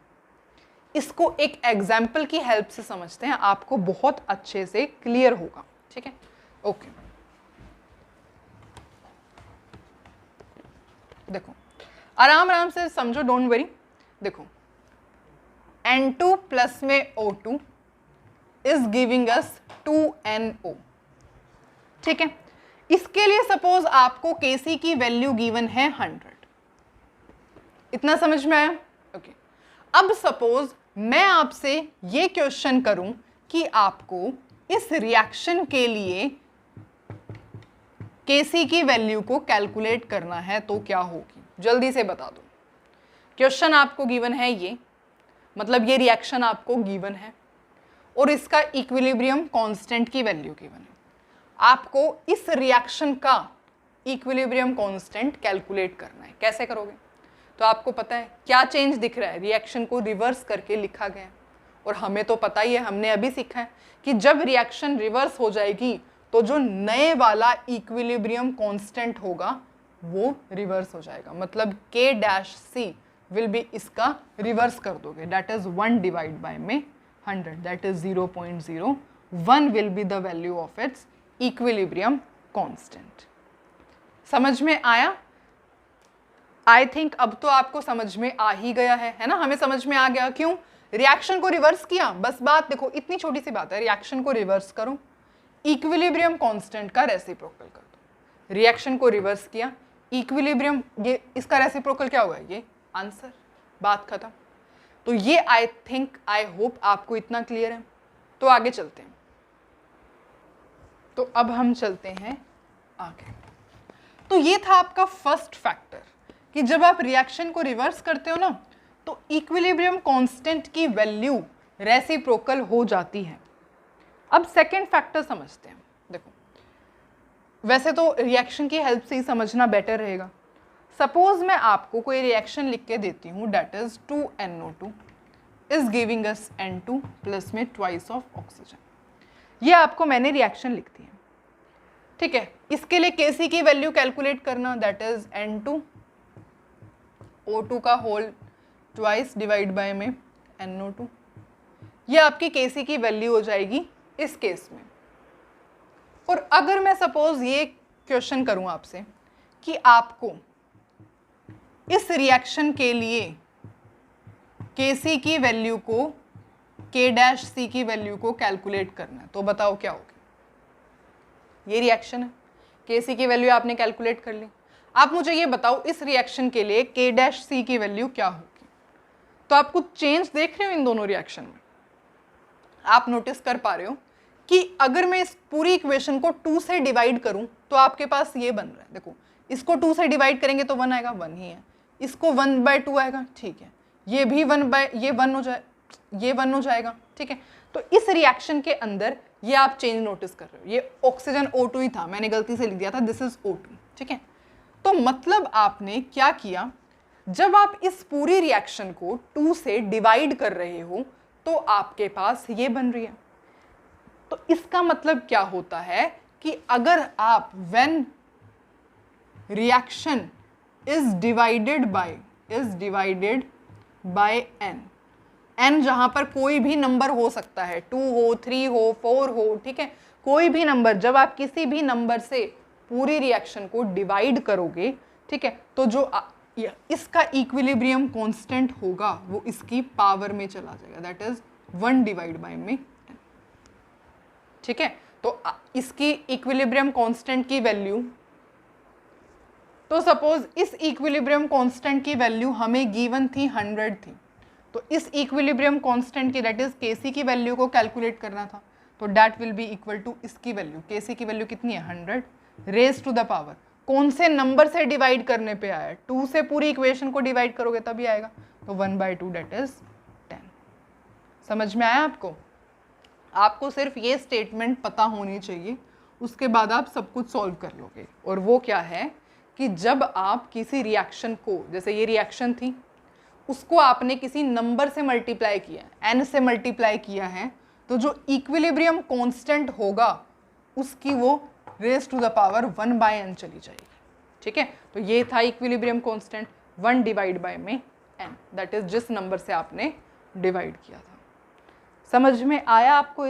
इसको एक एग्जाम्पल की हेल्प से समझते हैं, आपको बहुत अच्छे से क्लियर होगा, ठीक है। ओके, देखो आराम आराम से समझो, डोंट वरी। देखो N2 प्लस में O2 is giving us 2NO, ठीक है। इसके लिए सपोज आपको Kc की वैल्यू गिवन है 100। इतना समझ में आया? ओके। अब सपोज मैं आपसे ये क्वेश्चन करूं कि आपको इस रिएक्शन के लिए Kc की वैल्यू को कैलकुलेट करना है तो क्या होगी? जल्दी से बता दो। क्वेश्चन आपको गिवन है ये, मतलब ये रिएक्शन आपको गिवन है और इसका इक्विलिब्रियम कांस्टेंट की वैल्यू गिवन है। आपको इस रिएक्शन का इक्विलिब्रियम कांस्टेंट कैलकुलेट करना है। कैसे करोगे? तो आपको पता है क्या चेंज दिख रहा है? रिएक्शन को रिवर्स करके लिखा गया है, और हमें तो पता ही है, हमने अभी सीखा है कि जब रिएक्शन रिवर्स हो जाएगी तो जो नए वाला इक्विलिब्रियम कांस्टेंट होगा वो रिवर्स हो जाएगा। मतलब K dash C will be, इसका रिवर्स कर दोगे, दैट इज 1 डिवाइड बाय में 100, that is 0.01 will be the value of its equilibrium constant. समझ में आया? आई थिंक अब तो आपको समझ में आ ही गया है ना। हमें समझ में आ गया। क्यों? रिएक्शन को रिवर्स किया, बस बात देखो, इतनी छोटी सी बात है। रिएक्शन को रिवर्स करो, इक्विलिब्रियम कांस्टेंट का रेसिप्रोकल कर दो। रिएक्शन को रिवर्स किया, इक्विलिब्रियम, ये इसका रेसिप्रोकल क्या होगा? ये आंसर, बात खत्म। तो ये आई होप आपको इतना क्लियर है। तो आगे चलते हैं। तो अब हम चलते हैं आगे। तो ये था आपका फर्स्ट फैक्टर कि जब आप रिएक्शन को रिवर्स करते हो ना तो इक्विलिब्रियम कांस्टेंट की वैल्यू रेसिप्रोकल हो जाती है। अब सेकंड फैक्टर समझते हैं। देखो, वैसे तो रिएक्शन की हेल्प से ही समझना बेटर रहेगा। सपोज मैं आपको कोई रिएक्शन लिख के देती हूँ, that is 2NO2 is giving us N2 plus में ट्वाइस ऑफ ऑक्सीजन। ये आपको मैंने रिएक्शन लिख दी है, ठीक है। इसके लिए Kc की वैल्यू कैलकुलेट करना, दैट इज N2 O2 का होल ट्वाइस डिवाइड बाय में NO2। ये आपकी Kc की वैल्यू हो जाएगी इस केस में। और अगर मैं सपोज ये क्वेश्चन करूं आपसे कि आपको इस रिएक्शन के लिए Kc की वैल्यू को K' की वैल्यू को कैलकुलेट करना है, तो बताओ क्या होगा। ये रिएक्शन है, Kc की वैल्यू आपने कैलकुलेट कर ली। आप मुझे ये बताओ इस रिएक्शन के लिए K' की वैल्यू क्या होगी। तो आप कुछ चेंज देख रहे हो इन दोनों रिएक्शन में। आप नोटिस कर पा रहे हो कि अगर मैं इस पूरी इक्वेशन को 2 से डिवाइड करूं तो आपके पास ये बन रहा है। देखो, इसको 2 से डिवाइड करेंगे तो 1 आएगा, 1 ही है। इसको 1/2 आएगा, ठीक है। ये भी 1 हो जाएगा, ठीक है। तो इस रिएक्शन के अंदर ये आप चेंज नोटिस कर रहे हो। ये ऑक्सीजन O2 ही था, मैंने गलती से लिख दिया था, दिस इज O2, ठीक है। तो मतलब आपने क्या किया, जब आप इस पूरी रिएक्शन को 2 से डिवाइड कर रहे हो तो आपके पास ये बन रही है। तो इसका मतलब क्या होता है कि अगर आप when reaction is divided by n जहां पर कोई भी नंबर हो सकता है, 2 हो, 3 हो, 4 हो, ठीक है, कोई भी नंबर, जब आप किसी भी नंबर से पूरी रिएक्शन को डिवाइड करोगे, ठीक है, तो जो इसका इक्विलिब्रियम कांस्टेंट होगा वो इसकी पावर में चला जाएगा, दैट इज 1 डिवाइड बाय में n, ठीक है। तो इसकी इक्विलिब्रियम कांस्टेंट की वैल्यू, तो सपोज इस इक्विलिब्रियम कांस्टेंट की वैल्यू हमें गिवन थी 100 थी। तो इस इक्विलिब्रियम कांस्टेंट की, दैट इज Kc की वैल्यू को कैलकुलेट करना था। तो that will be equal to इसकी वैल्यू, Kc की वैल्यू कितनी है 100 रेज टू द पावर, कौन से नंबर से डिवाइड करने पे आया है, 2 से पूरी इक्वेशन को डिवाइड करोगे तभी आएगा। तो 1/2 दैट इज 10। समझ में आया आपको? आपको सिर्फ ये स्टेटमेंट पता होनी चाहिए, उसके बाद आप सब कुछ सॉल्व कर लोगे। और वो क्या है कि जब आप किसी रिएक्शन को, जैसे ये रिएक्शन थी, उसको आपने किसी नंबर से मल्टीप्लाई किया, n से मल्टीप्लाई किया है, तो जो इक्विलिब्रियम कांस्टेंट होगा उसकी वो raise to the power 1/n चली जाएगी, ठीक है। तो ये था इक्विलिब्रियम कांस्टेंट 1 डिवाइड बाय में n, दैट इज जिस नंबर से आपने डिवाइड किया था। समझ में आया आपको?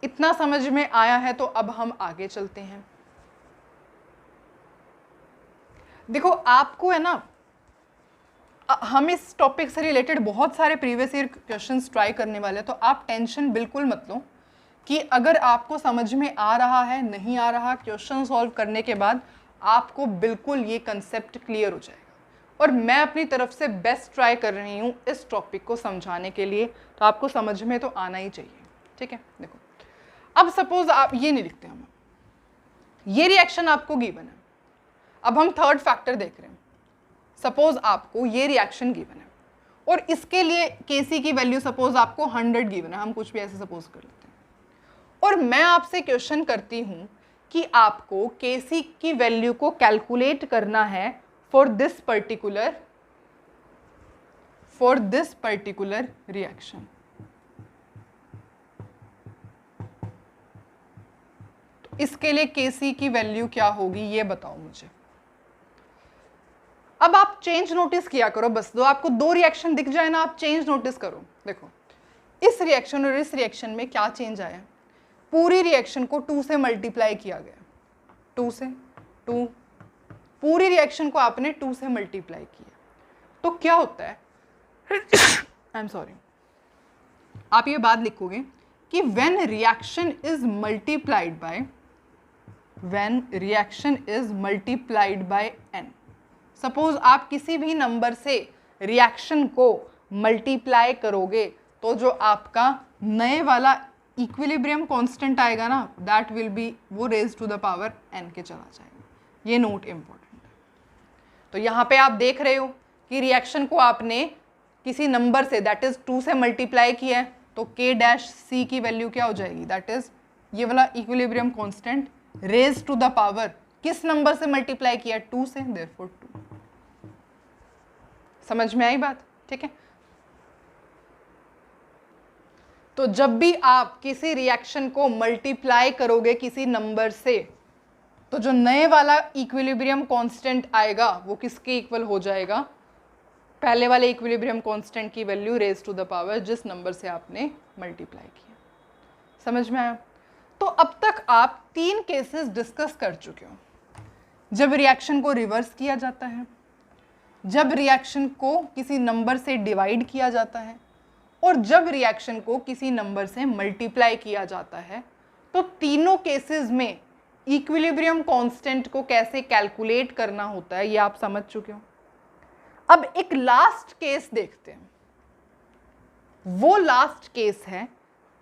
इतना समझ में आया है तो अब हम आगे चलते हैं। देखो, आपको है ना, हम इस टॉपिक से रिलेटेड बहुत सारे प्रीवियस ईयर क्वेश्चंस ट्राई करने वाले हैं, तो आप टेंशन बिल्कुल मत लो कि अगर आपको समझ में आ रहा है नहीं आ रहा, क्वेश्चन सॉल्व करने के बाद आपको बिल्कुल ये कंसेप्ट क्लियर हो जाएगा। और मैं अपनी तरफ से बेस्ट ट्राई कर रही हूँ इस टॉपिक को समझाने के लिए, तो आपको समझ में तो आना ही चाहिए, ठीक है। देखो, अब सपोज आप ये नहीं लिखते, हम ये रिएक्शन आपको गिवन है। अब हम थर्ड फैक्टर देख रहे हैं। सपोज आपको ये रिएक्शन गिवन है और इसके लिए Kc की वैल्यू सपोज आपको 100 गिवन है, हम कुछ भी ऐसे सपोज कर लेते हैं, और मैं आपसे क्वेश्चन करती हूँ कि आपको Kc की वैल्यू को कैलकुलेट करना है फॉर दिस पर्टिकुलर रिएक्शन। तो इसके लिए Kc की वैल्यू क्या होगी ये बताओ मुझे। अब आप चेंज नोटिस किया करो, बस दो आपको 2 रिएक्शन दिख जाए ना, आप चेंज नोटिस करो। देखो, इस रिएक्शन और इस रिएक्शन में क्या चेंज आया, पूरी रिएक्शन को 2 से मल्टीप्लाई किया गया, 2 से 2, पूरी रिएक्शन को आपने 2 से मल्टीप्लाई किया, तो क्या होता है आई एम सॉरी, आप ये बात लिखोगे कि when reaction is multiplied by n, suppose आप किसी भी नंबर से रिएक्शन को मल्टीप्लाई करोगे तो जो आपका नए वाला इक्विलिब्रियम कांस्टेंट आएगा ना, दैट विल बी, वो raise to the power n के चला जाएगा। ये नोट इंपॉर्टेंट है। तो यहाँ पे आप देख रहे हो कि रिएक्शन को आपने किसी नंबर से, दैट इज 2 से मल्टीप्लाई किया है, तो k डैश c की वैल्यू क्या हो जाएगी, दैट इज ये वाला equilibrium constant raise to the power किस नंबर से मल्टीप्लाई किया, 2 से, देयरफॉर 2। समझ में आई बात? ठीक है। तो जब भी आप किसी रिएक्शन को मल्टीप्लाई करोगे किसी नंबर से, तो जो नए वाला इक्विलिब्रियम कांस्टेंट आएगा वो किसके इक्वल हो जाएगा, पहले वाले इक्विलिब्रियम कांस्टेंट की value raise to the power जिस नंबर से आपने मल्टीप्लाई किया। समझ में आया? तो अब तक आप 3 केसेस डिस्कस कर चुके हो। जब रिएक्शन को रिवर्स किया जाता है, जब रिएक्शन को किसी नंबर से डिवाइड किया जाता है, और जब रिएक्शन को किसी नंबर से मल्टीप्लाई किया जाता है। तो तीनों केसेस में इक्विलिब्रियम कांस्टेंट को कैसे कैलकुलेट करना होता है ये आप समझ चुके हो। अब एक लास्ट केस देखते हैं। वो लास्ट केस है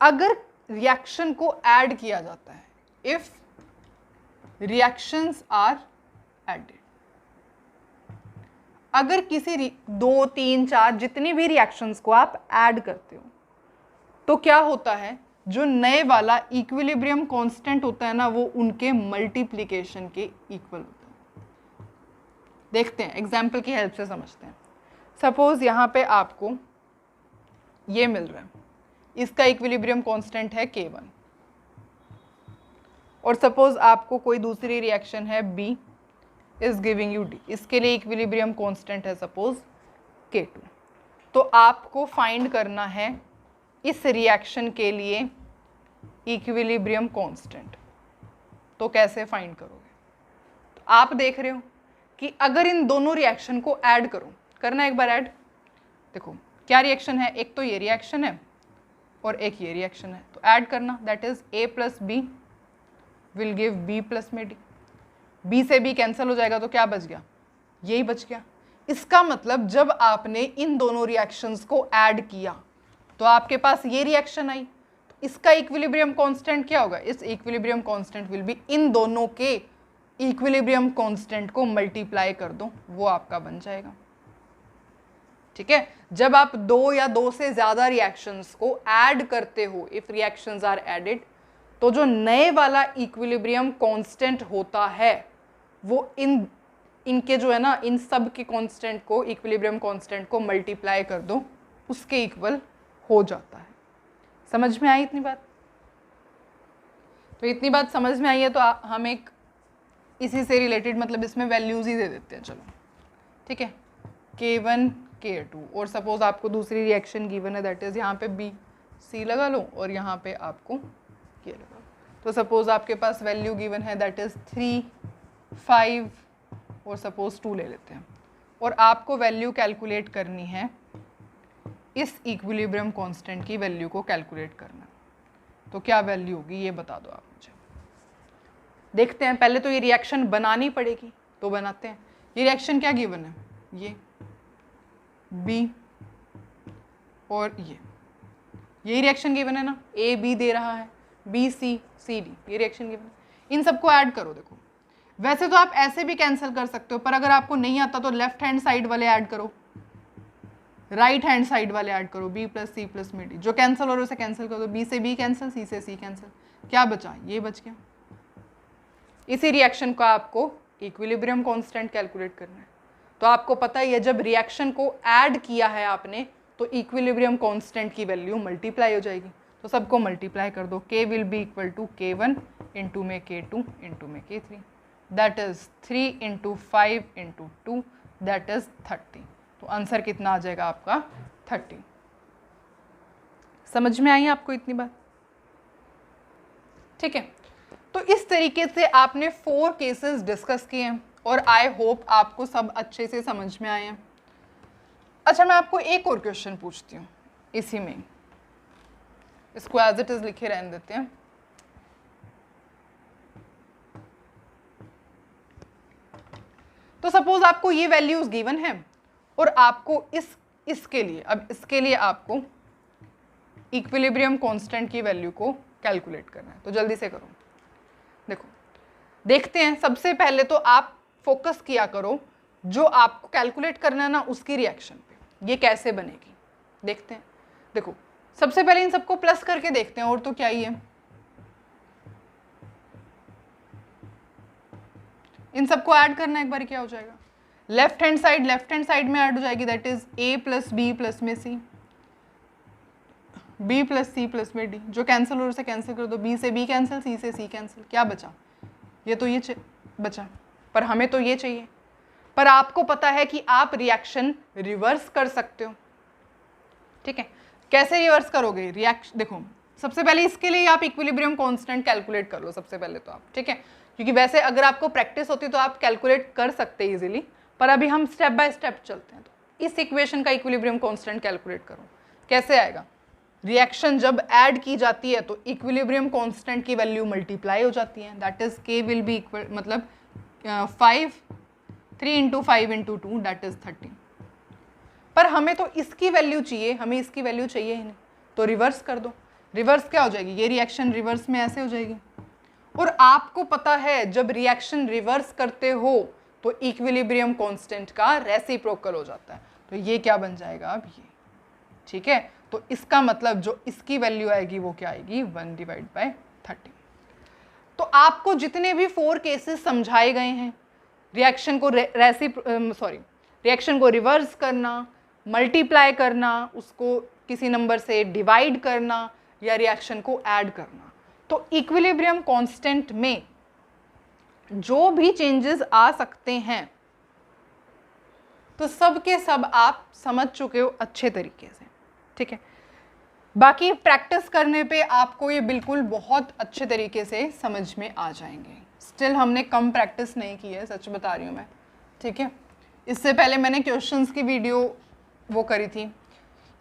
अगर रिएक्शन को ऐड किया जाता है, इफ रिएक्शंस आर एडेड। अगर किसी 2, 3, 4 जितनी भी रिएक्शंस को आप ऐड करते हो तो क्या होता है, जो नए वाला इक्विलिब्रियम कांस्टेंट होता है ना, वो उनके मल्टीप्लिकेशन के इक्वल होता है। देखते हैं, एग्जाम्पल की हेल्प से समझते हैं। सपोज यहाँ पे आपको ये मिल रहा है, इसका इक्विलिब्रियम कांस्टेंट है K1, और सपोज आपको कोई दूसरी रिएक्शन है B is giving you D, इसके लिए इक्विलिब्रियम कांस्टेंट है सपोज K2। तो आपको फाइंड करना है इस रिएक्शन के लिए इक्विलिब्रियम कांस्टेंट। तो कैसे फाइंड करोगे? तो आप देख रहे हो कि अगर इन दोनों रिएक्शन को ऐड करो, करना एक बार ऐड। देखो क्या रिएक्शन है, एक तो ये रिएक्शन है और एक ये रिएक्शन है, तो ऐड करना, that is A plus b will give B plus में D। B से B कैंसिल हो जाएगा तो क्या बच गया, यही बच गया। इसका मतलब जब आपने इन दोनों रिएक्शंस को ऐड किया तो आपके पास ये रिएक्शन आई, तो इसका इक्विलिब्रियम कांस्टेंट क्या होगा, इस इक्विलिब्रियम कांस्टेंट विल बी, इन दोनों के इक्विलिब्रियम कांस्टेंट को मल्टीप्लाई कर दो, वो आपका बन जाएगा। ठीक है। जब आप 2 या 2 से ज्यादा रिएक्शंस को ऐड करते हो, इफ रिएक्शंस आर एडेड, तो जो नए वाला इक्विलिब्रियम कांस्टेंट होता है वो इनके जो है ना, इन सब के कांस्टेंट को, इक्विलिब्रियम कांस्टेंट को मल्टीप्लाई कर दो, उसके इक्वल हो जाता है। समझ में आई इतनी बात? तो इतनी बात समझ में आई है तो हम एक इसी से रिलेटेड, मतलब इसमें वैल्यूज ही दे देते हैं। चलो ठीक है, K1 K2, और सपोज आपको दूसरी रिएक्शन गिवन है, दैट इज यहाँ पे B C लगा लो और यहाँ पे आपको ये लगा लो। तो सपोज आपके पास वैल्यू गिवन है, दैट इज 3, 5 और सपोज 2 ले लेते हैं, और आपको वैल्यू कैलकुलेट करनी है, इस इक्विलिब्रियम कांस्टेंट की वैल्यू को कैलकुलेट करना। तो क्या वैल्यू होगी ये बता दो आप मुझे। देखते हैं, पहले तो ये रिएक्शन बनानी पड़ेगी, तो बनाते हैं। ये रिएक्शन क्या गिवन है, ये B और यही रिएक्शन गिवन है ना, A B दे रहा है, B C C D, ये रिएक्शन गिवन है। इन सबको ऐड करो। देखो वैसे तो आप ऐसे भी कैंसिल कर सकते हो, पर अगर आपको नहीं आता तो लेफ्ट हैंड साइड वाले ऐड करो, राइट हैंड साइड वाले ऐड करो, B प्लस C प्लस में D। जो कैंसिल हो रहा है उसे कैंसिल कर दो, B से B कैंसिल, C से C कैंसिल, क्या बचा, ये बच गया। इसी रिएक्शन का आपको इक्विलिब्रियम कांस्टेंट कैलकुलेट करना है। तो आपको पता ही है, जब रिएक्शन को ऐड किया है आपने तो इक्विलिब्रियम कांस्टेंट की वैल्यू मल्टीप्लाई हो जाएगी। तो सबको मल्टीप्लाई कर दो, K will be equal to K1 into में K2 इंटू में K3, that is 3 into 5 into 2, that is 30। तो आंसर कितना आ जाएगा आपका, 30। समझ में आई आपको इतनी बात? ठीक है। तो इस तरीके से आपने 4 केसेस डिस्कस किए हैं और आई होप आपको सब अच्छे से समझ में आए हैं। अच्छा, मैं आपको एक और क्वेश्चन पूछती हूँ इसी में, इसको एज इट इज लिखे रहने देते हैं। तो सपोज आपको ये वैल्यूज गिवन है और आपको इसके लिए, अब इसके लिए आपको इक्विलिब्रियम कांस्टेंट की वैल्यू को कैलकुलेट करना है। तो जल्दी से करो। देखो, देखते हैं। सबसे पहले तो आप फोकस किया करो जो आपको कैलकुलेट करना है ना, उसकी रिएक्शन पे, ये कैसे बनेगी देखते हैं। देखो, सबसे पहले इन सबको प्लस करके देखते हैं, और तो क्या ही है, इन सबको ऐड करना एक बार, क्या हो जाएगा, लेफ्ट हैंड साइड में ऐड हो जाएगी, that is a plus b plus में c, b plus c plus में d, जो कैंसिल हो उसे कैंसिल कर दो, b से b कैंसिल, c से c कैंसिल, क्या बचा, ये तो ये बचा, पर हमें तो ये चाहिए। पर आपको पता है कि आप रिएक्शन रिवर्स कर सकते हो, ठीक है। कैसे रिवर्स करोगे रिएक्शन, देखो सबसे पहले इसके लिए आप इक्विलिब्रियम कांस्टेंट कैलकुलेट कर लो सबसे पहले तो आप, ठीक है, क्योंकि वैसे अगर आपको प्रैक्टिस होती तो आप कैलकुलेट कर सकते इजीली, पर अभी हम स्टेप बाय स्टेप चलते हैं। तो इस इक्वेशन का इक्विलिब्रियम कांस्टेंट कैलकुलेट करो, कैसे आएगा, रिएक्शन जब ऐड की जाती है तो इक्विलिब्रियम कांस्टेंट की वैल्यू मल्टीप्लाई हो जाती है, that is k will be equal, मतलब 3 इंटू 5 इंटू 2 दैट इज 30। पर हमें तो इसकी वैल्यू चाहिए, हमें इसकी वैल्यू चाहिए ही नहीं, तो रिवर्स कर दो। रिवर्स क्या हो जाएगी, ये रिएक्शन रिवर्स में ऐसे हो जाएगी। और आपको पता है जब रिएक्शन रिवर्स करते हो तो इक्विलिब्रियम कांस्टेंट का रेसिप्रोकल हो जाता है, तो ये क्या बन जाएगा अब ये, ठीक है। तो इसका मतलब जो इसकी वैल्यू आएगी वो क्या आएगी, 1/30। तो आपको जितने भी 4 केसेस समझाए गए हैं, रिएक्शन को रिएक्शन को रिवर्स करना, मल्टीप्लाई करना, उसको किसी नंबर से डिवाइड करना, या रिएक्शन को ऐड करना, तो इक्विलिब्रियम कांस्टेंट में जो भी चेंजेस आ सकते हैं तो सब के सब आप समझ चुके हो अच्छे तरीके से, ठीक है। बाकी प्रैक्टिस करने पे आपको ये बिल्कुल बहुत अच्छे तरीके से समझ में आ जाएंगे। स्टिल हमने कम प्रैक्टिस नहीं की है, सच बता रही हूँ मैं, ठीक है। इससे पहले मैंने क्वेश्चंस की वीडियो वो करी थी,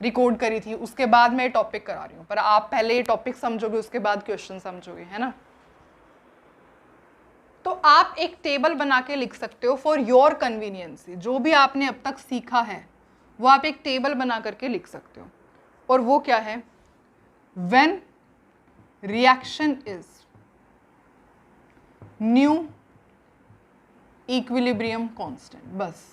रिकॉर्ड करी थी, उसके बाद मैं टॉपिक करा रही हूँ, पर आप पहले ये टॉपिक समझोगे उसके बाद क्वेश्चन समझोगे, है ना। तो आप एक टेबल बना के लिख सकते हो फॉर योर कन्वीनियंस, जो भी आपने अब तक सीखा है वो आप एक टेबल बना करके लिख सकते हो, और वो क्या है, when reaction is new equilibrium constant. बस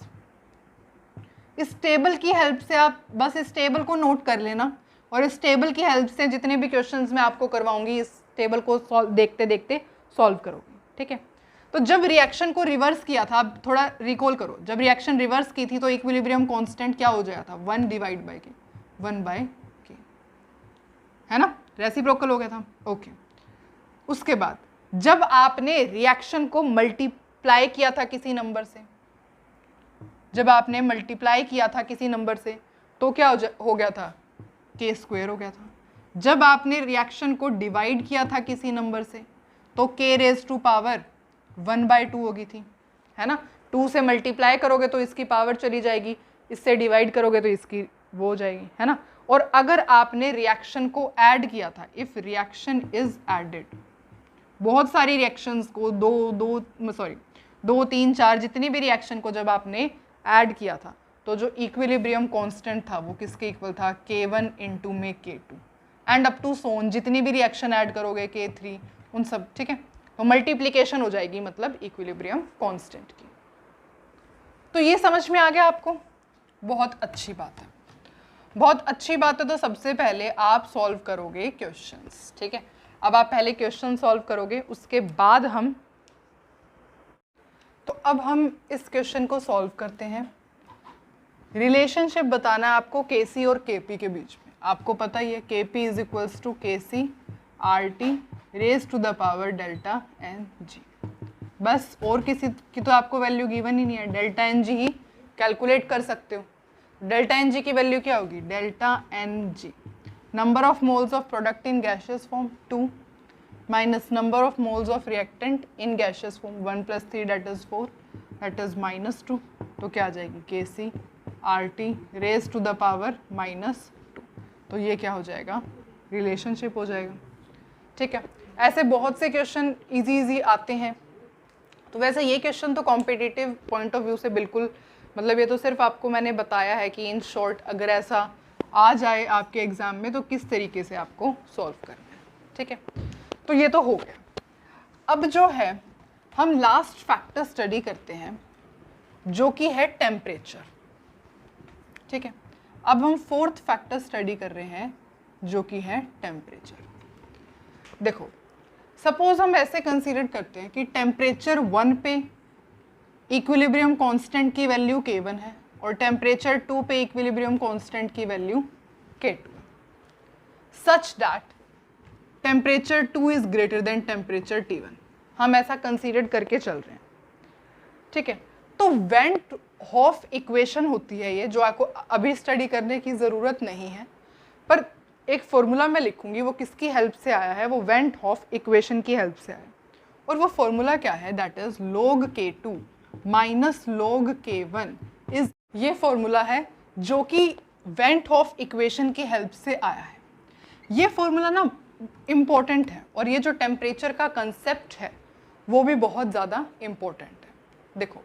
इस टेबल की हेल्प से आप बस इस टेबल को नोट कर लेना, और इस टेबल की हेल्प से जितने भी क्वेश्चंस मैं आपको करवाऊंगी इस टेबल को देखते देखते सॉल्व करोगे, ठीक है। तो जब रिएक्शन को रिवर्स किया था, आप थोड़ा रिकॉल करो, जब रिएक्शन रिवर्स की थी तो इक्विलिब्रियम कांस्टेंट क्या हो जाता था, 1/k, 1/k, है ना, रेसिप्रोकल हो गया था, ओके। उसके बाद जब आपने रिएक्शन को मल्टीप्लाई किया था किसी नंबर से, जब आपने मल्टीप्लाई किया था किसी नंबर से तो क्या हो गया था, k² हो गया था। जब आपने रिएक्शन को डिवाइड किया था किसी नंबर से तो k⁻² 1/2 होगी थी, है ना। 2 से मल्टीप्लाई करोगे तो इसकी पावर चली जाएगी, इससे डिवाइड करोगे तो इसकी वो हो जाएगी, है ना। और अगर आपने रिएक्शन को ऐड किया था, इफ रिएक्शन इज एडेड, बहुत सारी रिएक्शंस को 2 3 4 जितनी भी रिएक्शन को जब आपने ऐड किया था तो जो इक्विलिब्रियम कांस्टेंट था वो किसके इक्वल था, k1 इंटू में k2 एंड अप टू सोन, जितनी भी रिएक्शन ऐड करोगे k3 उन सब, ठीक है। तो मल्टीप्लिकेशन हो जाएगी मतलब इक्विलिब्रियम कांस्टेंट की। तो ये समझ में आ गया आपको, बहुत अच्छी बात है, बहुत अच्छी बात है। तो सबसे पहले आप सॉल्व करोगे क्वेश्चंस, ठीक है। अब आप पहले क्वेश्चन सॉल्व करोगे, उसके बाद हम इस क्वेश्चन को सॉल्व करते हैं। रिलेशनशिप बताना है आपको Kc और Kp के बीच में। आपको पता ही है Kp is equals to Kc RT raise to the power delta Ng। बस और किसी की तो आपको वैल्यू गिवन ही नहीं है, डेल्टा Ng ही कैलकुलेट कर सकते हो। डेल्टा Ng की वैल्यू क्या होगी, delta Ng number of moles of product in gaseous form 2 minus number of moles of reactant in gaseous form 1 + 3 that is 4 that is -2। तो क्या आ जाएगी Kc RT raise to the power -2। तो ये क्या हो जाएगा, रिलेशनशिप हो जाएगा, ठीक है। ऐसे बहुत से क्वेश्चन इजी आते हैं। तो वैसे ये क्वेश्चन तो कॉम्पिटिटिव पॉइंट ऑफ व्यू से बिल्कुल मतलब ये तो सिर्फ आपको मैंने बताया है कि इन शॉर्ट अगर ऐसा आ जाए आपके एग्जाम में तो किस तरीके से आपको सॉल्व करना है, ठीक है। तो ये तो हो गया। अब जो है हम लास्ट फैक्टर स्टडी करते हैं जो कि है टेम्परेचर, ठीक है। अब हम फोर्थ फैक्टर स्टडी कर रहे हैं जो कि है टेम्परेचर। देखो सपोज हम ऐसे कंसीडर करते हैं कि टेम्परेचर 1 पे इक्विलिब्रियम कांस्टेंट की वैल्यू K1 है और टेम्परेचर 2 पे इक्विलिब्रियम कांस्टेंट की value K2 such that temperature 2 is greater than temperature T1। हम ऐसा कंसीडर करके चल रहे हैं, ठीक है। तो वेंट हॉफ इक्वेशन होती है ये, जो आपको अभी स्टडी करने की ज़रूरत नहीं है, पर एक फॉर्मूला मैं लिखूंगी, वो किसकी हेल्प से आया है, वो वेंट हॉफ इक्वेशन की हेल्प से आया है। और वो फॉर्मूला क्या है, that is log K2 minus log K1 is, ये फॉर्मूला है जो कि वेंट हॉफ इक्वेशन की हेल्प से आया है। ये फॉर्मूला ना इम्पोर्टेंट है और ये जो टेम्परेचर का कंसेप्ट है वो भी बहुत ज़्यादा इम्पोर्टेंट है। देखो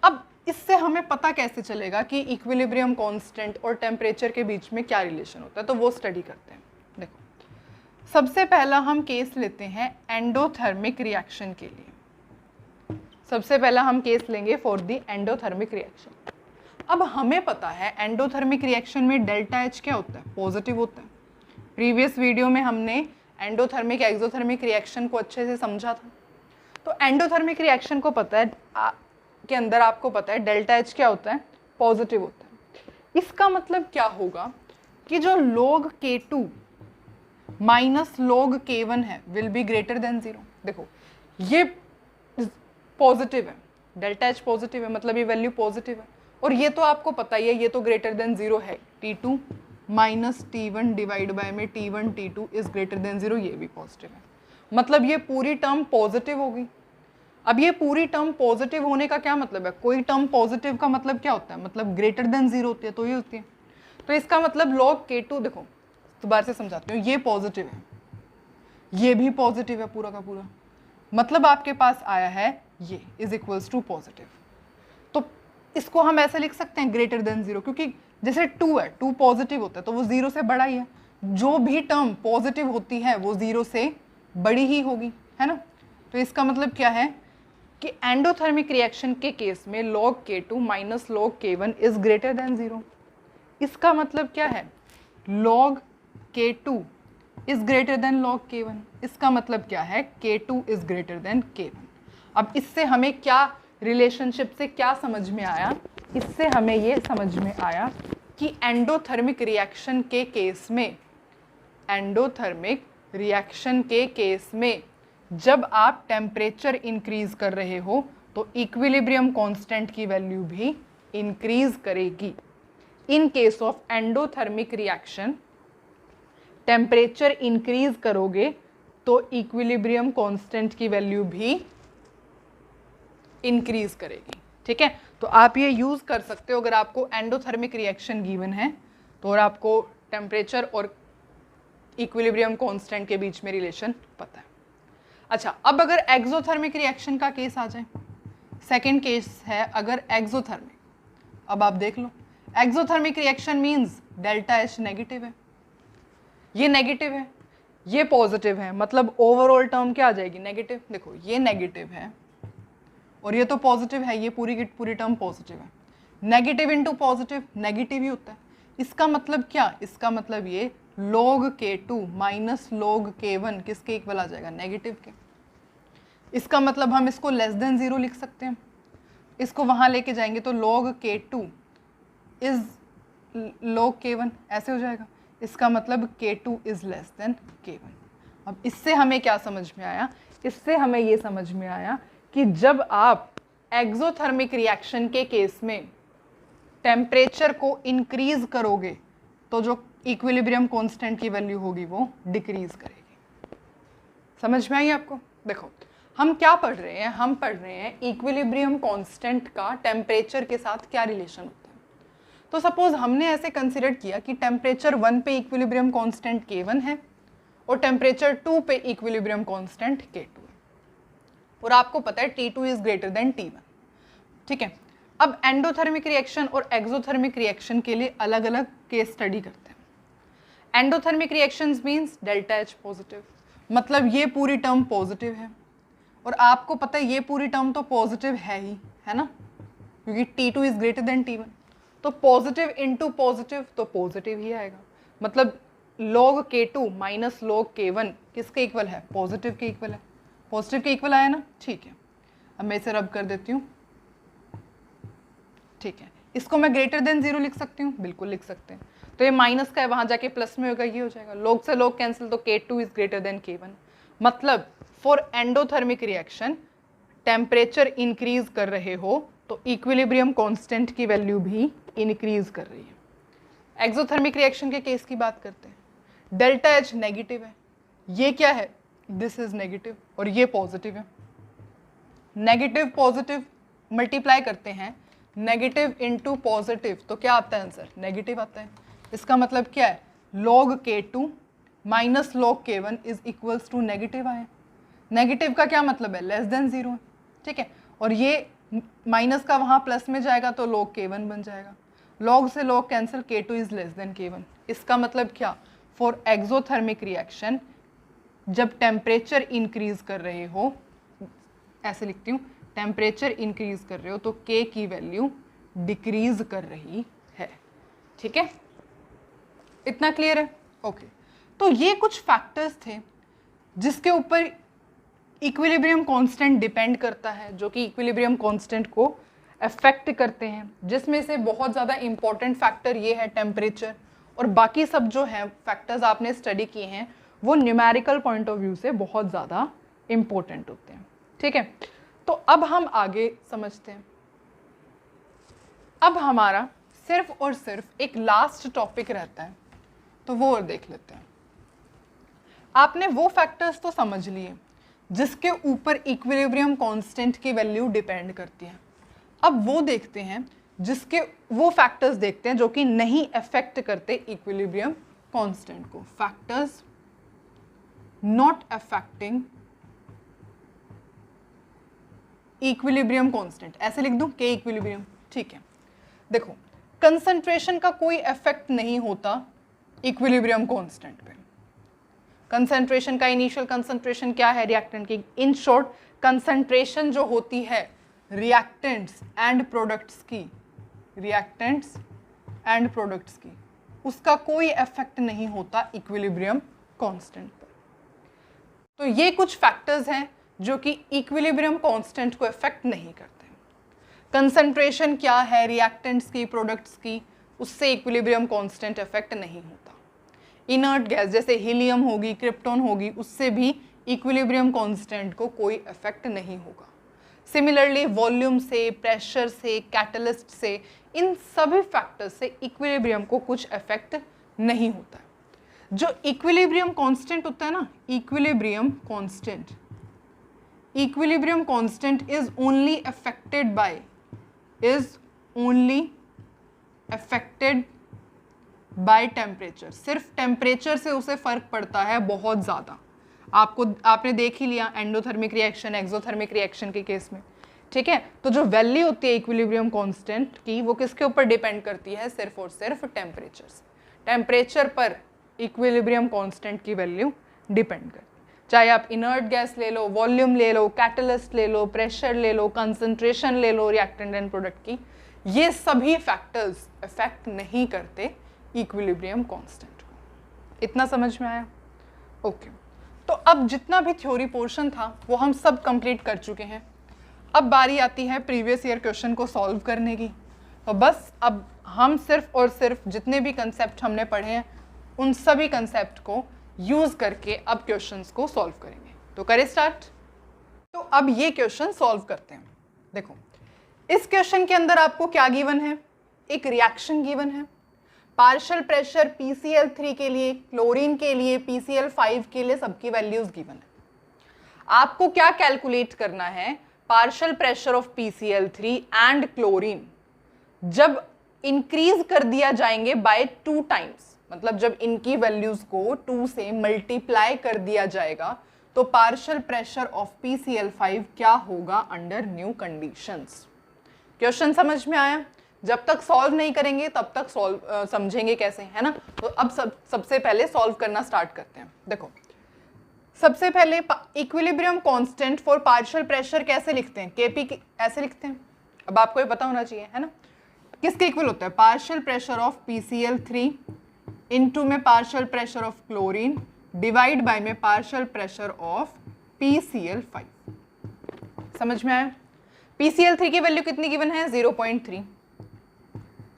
अब इससे हमें पता कैसे चलेगा कि इक्विलिब्रियम कांस्टेंट और टेम्परेचर के बीच में क्या रिलेशन होता है, तो वो स्टडी करते हैं। देखो सबसे पहला हम केस लेते हैं एंडोथर्मिक रिएक्शन के लिए। सबसे पहला हम केस लेंगे फॉर द एंडोथर्मिक रिएक्शन। अब हमें पता है एंडोथर्मिक रिएक्शन में डेल्टा H क्या होता है, पॉजिटिव होता है। प्रीवियस वीडियो में हमने एंडोथर्मिक एक्सोथर्मिक रिएक्शन को अच्छे से समझा था। तो एंडोथर्मिक रिएक्शन को पता है के अंदर आपको पता है डेल्टा H क्या होता है, पॉजिटिव होता है। इसका मतलब क्या होगा कि जो log K2 minus log K1 है विल बी ग्रेटर देन 0। देखो ये पॉजिटिव है, डेल्टा H पॉजिटिव है, मतलब ये वैल्यू पॉजिटिव है। और ये तो आपको पता ही है, ये तो ग्रेटर देन 0 है। T2 minus T1 divide by में T1 T2 is greater than 0, ये भी पॉजिटिव है, मतलब ये पूरी टर्म पॉजिटिव होगी। अब ये पूरी टर्म पॉजिटिव होने का क्या मतलब है, कोई टर्म पॉजिटिव का मतलब क्या होता है, मतलब ग्रेटर देन 0 होती है, तो ये होती है। तो इसका मतलब log K2, देखो दोबारा से समझाती हूँ, ये पॉजिटिव है, ये भी पॉजिटिव है पूरा का पूरा, मतलब आपके पास आया है ये इज इक्वल्स टू पॉजिटिव। तो इसको हम ऐसे लिख सकते हैं ग्रेटर देन 0, क्योंकि जैसे 2 है, 2 पॉजिटिव होता है तो वो 0 से बड़ा ही है। जो भी टर्म पॉजिटिव होती है वो 0 से बड़ी ही होगी, है ना। तो इसका मतलब क्या है कि एंडोथर्मिक रिएक्शन के केस में log K2 minus log K1 is greater than 0। इसका मतलब क्या है, log K2 is greater than log K1। इसका मतलब क्या है, K2 is greater than K1। अब इससे हमें क्या रिलेशनशिप से क्या समझ में आया, इससे हमें ये समझ में आया कि एंडोथर्मिक रिएक्शन के केस में, एंडोथर्मिक रिएक्शन के केस में जब आप टेम्परेचर इंक्रीज कर रहे हो तो इक्विलिब्रियम कांस्टेंट की वैल्यू भी इंक्रीज करेगी। In case of endothermic reaction temperature increase करोगे तो इक्विलिब्रियम कांस्टेंट की वैल्यू भी इंक्रीज करेगी, ठीक है। तो आप ये यूज कर सकते हो अगर आपको एंडोथर्मिक रिएक्शन गिवन है तो, और आपको टेम्परेचर और इक्विलिब्रियम कांस्टेंट के बीच में रिलेशन पता है। अच्छा, अब अगर एक्सोथर्मिक रिएक्शन का केस आ जाए, सेकेंड केस है अगर एक्सोथर्मिक। अब आप देख लो, exothermic reaction means delta H negative है, ये नेगेटिव है, ये पॉजिटिव है, मतलब ओवरऑल टर्म क्या आ जाएगी, नेगेटिव। देखो ये नेगेटिव है और ये तो पॉजिटिव है, ये पूरी की पूरी टर्म पॉजिटिव है। नेगेटिव इंटू पॉजिटिव नेगेटिव ही होता है। इसका मतलब क्या, इसका मतलब ये log K2 minus log K1 किसके इक्वल आ जाएगा, नेगेटिव के। इसका मतलब हम इसको लेस देन 0 लिख सकते हैं, इसको वहाँ लेके जाएंगे तो log K2 is log K1 ऐसे हो जाएगा। इसका मतलब K2 is less than K1। अब इससे हमें क्या समझ में आया, इससे हमें ये समझ में आया कि जब आप एक्सोथर्मिक रिएक्शन के केस में टेम्परेचर को इंक्रीज करोगे तो जो इक्विलिब्रियम कांस्टेंट की वैल्यू होगी वो डिक्रीज करेगी। समझ में आई आपको। देखो हम क्या पढ़ रहे हैं, हम पढ़ रहे हैं इक्विलिब्रियम कांस्टेंट का टेम्परेचर के साथ क्या रिलेशन होता है। तो सपोज हमने ऐसे कंसिडर किया कि टेम्परेचर 1 पे इक्विलिब्रियम कांस्टेंट K1 है और टेम्परेचर 2 पे इक्विलिब्रियम कांस्टेंट K2 है, और आपको पता है T2 is greater than T1, ठीक है। अब एंडोथर्मिक रिएक्शन और एक्सोथर्मिक रिएक्शन के लिए अलग अलग केस स्टडी करते हैं। Endothermic reactions means delta H positive, मतलब ये पूरी टर्म पॉजिटिव है, और आपको पता है ये पूरी टर्म तो पॉजिटिव है ही, है ना, क्योंकि T2 is greater than T1, तो पॉजिटिव इंटू पॉजिटिव तो पॉजिटिव ही आएगा। मतलब log K2 minus log K1 किसके इक्वल है? पॉजिटिव के इक्वल है। पॉजिटिव के इक्वल आया ना, ठीक है। अब मैं इसे रब कर देती हूँ, ठीक है। इसको मैं ग्रेटर देन 0 लिख सकती हूँ, बिल्कुल लिख सकते हैं। तो ये माइनस का है, वहां जाके प्लस में होगा, ये हो जाएगा। log से log कैंसिल, तो K2 is greater than K1। मतलब for endothermic reaction temperature increase कर रहे हो तो इक्विलिब्रियम कांस्टेंट की वैल्यू भी इंक्रीज कर रही है। एक्सोथर्मिक रिएक्शन के केस की बात करते हैं। डेल्टा एच नेगेटिव है, ये क्या है? दिस इज नेगेटिव और ये पॉजिटिव है। नेगेटिव पॉजिटिव मल्टीप्लाई करते हैं, नेगेटिव इंटू पॉजिटिव तो क्या आता है आंसर? नेगेटिव आता है। इसका मतलब क्या है? log K2 minus log K1 is equals to negative आए। नेगेटिव का क्या मतलब है? लेस देन 0 है, ठीक है। और ये माइनस का वहाँ प्लस में जाएगा तो log K1 बन जाएगा। log से log cancel, K2 is less than K1। इसका मतलब क्या? फॉर एक्सोथर्मिक रिएक्शन जब टेम्परेचर इंक्रीज कर रहे हो, ऐसे लिखती हूँ, टेम्परेचर इंक्रीज कर रहे हो तो K की वैल्यू डिक्रीज कर रही है, ठीक है। इतना क्लियर है? ओके। तो ये कुछ फैक्टर्स थे जिसके ऊपर इक्विलिब्रियम कांस्टेंट डिपेंड करता है, जो कि इक्विलिब्रियम कांस्टेंट को अफेक्ट करते हैं, जिसमें से बहुत ज़्यादा इंपॉर्टेंट फैक्टर ये है टेम्परेचर, और बाकी सब जो है फैक्टर्स आपने स्टडी किए हैं वो न्यूमेरिकल पॉइंट ऑफ व्यू से बहुत ज़्यादा इंपॉर्टेंट होते हैं, ठीक है। तो अब हम आगे समझते हैं। अब हमारा सिर्फ और सिर्फ एक लास्ट टॉपिक रहता है, तो वो और देख लेते हैं। आपने वो फैक्टर्स तो समझ लिए जिसके ऊपर इक्विलिब्रियम कांस्टेंट की वैल्यू डिपेंड करती है। अब वो देखते हैं जिसके, वो फैक्टर्स देखते हैं जो कि नहीं अफेक्ट करते इक्विलिब्रियम कांस्टेंट को। Factors not affecting equilibrium constant, ऐसे लिख दूं, के इक्विलिब्रियम, ठीक है। देखो, कंसंट्रेशन का कोई इफेक्ट नहीं होता इक्विलिब्रियम कांस्टेंट पे। कंसंट्रेशन का इनिशियल कंसंट्रेशन क्या है रिएक्टेंट की? इन शॉर्ट, कंसंट्रेशन जो होती है रिएक्टेंट्स एंड प्रोडक्ट्स की, रिएक्टेंट्स एंड प्रोडक्ट्स की, उसका कोई इफेक्ट नहीं होता इक्विलिब्रियम कांस्टेंट पर। तो ये कुछ फैक्टर्स हैं जो कि इक्विलिब्रियम कांस्टेंट को इफेक्ट नहीं करते। कंसंट्रेशन क्या है रिएक्टेंट्स की, प्रोडक्ट्स की, उससे इक्विलिब्रियम कांस्टेंट इफेक्ट नहीं होता। इनर्ट गैस जैसे हीलियम होगी, क्रिप्टॉन होगी, उससे भी इक्विलिब्रियम कांस्टेंट को कोई इफेक्ट नहीं होगा। सिमिलरली वॉल्यूम से, प्रेशर से, कैटलिस्ट से, इन सभी फैक्टर्स से इक्विलिब्रियम को कुछ इफेक्ट नहीं होता है। जो इक्विलिब्रियम कांस्टेंट होता है ना, equilibrium constant is only affected by temperature. सिर्फ टेम्परेचर से उसे फर्क पड़ता है बहुत ज़्यादा। आपने देख ही लिया एंडोथर्मिक रिएक्शन, एक्सोथर्मिक रिएक्शन के केस में, ठीक है। तो जो वैल्यू होती है इक्विलिब्रियम कांस्टेंट की, वो किसके ऊपर डिपेंड करती है? सिर्फ और सिर्फ टेम्परेचर से। टेम्परेचर पर इक्विलिब्रियम कांस्टेंट की वैल्यू डिपेंड करती है। चाहे आप इनर्ट गैस ले लो, वॉल्यूम ले लो, कैटलिस्ट ले लो, प्रेशर ले लो, कंसंट्रेशन ले लो रिएक्टेंट एंड प्रोडक्ट की, ये सभी फैक्टर्स इफेक्ट नहीं करते इक्विलिब्रियम कांस्टेंट को। इतना समझ में आया? ओके। तो अब जितना भी थ्योरी पोर्शन था वो हम सब कंप्लीट कर चुके हैं। अब बारी आती है प्रीवियस ईयर क्वेश्चन को सॉल्व करने की। तो बस अब हम सिर्फ और सिर्फ जितने भी कंसेप्ट हमने पढ़े हैं उन सभी कंसेप्ट को यूज करके अब क्वेश्चंस को सॉल्व करेंगे। तो करें स्टार्ट। तो अब ये क्वेश्चन सॉल्व करते हैं। देखो, इस क्वेश्चन के अंदर आपको क्या गिवन है? एक रिएक्शन गिवन है। पार्शियल प्रेशर PCl3 के लिए, क्लोरीन के लिए, PCl5 के लिए सबकी वैल्यूज गिवन है। आपको क्या कैलकुलेट करना है? Partial pressure of PCl3 and chlorine जब इंक्रीज कर दिया जाएंगे बाय 2 टाइम्स, मतलब जब इनकी वैल्यूज को 2 से मल्टीप्लाई कर दिया जाएगा तो पार्शियल प्रेशर ऑफ PCl5 क्या होगा अंडर न्यू कंडीशंस। क्वेश्चन समझ में आया? जब तक सॉल्व नहीं करेंगे तब तक समझेंगे कैसे, है ना? तो अब सबसे पहले सॉल्व करना स्टार्ट करते हैं। देखो, सबसे पहले equilibrium constant for partial pressure कैसे लिखते हैं? केपी ऐसे लिखते हैं। अब आपको ये पता होना चाहिए, है ना? किसके इक्वल होता है? Partial pressure of PCl3 into में partial pressure of chlorine divide by में पार्शियल प्रेशर ऑफ PCl5। समझ में आया? PCl3 की वैल्यू कितनी गिवन है? 0.3।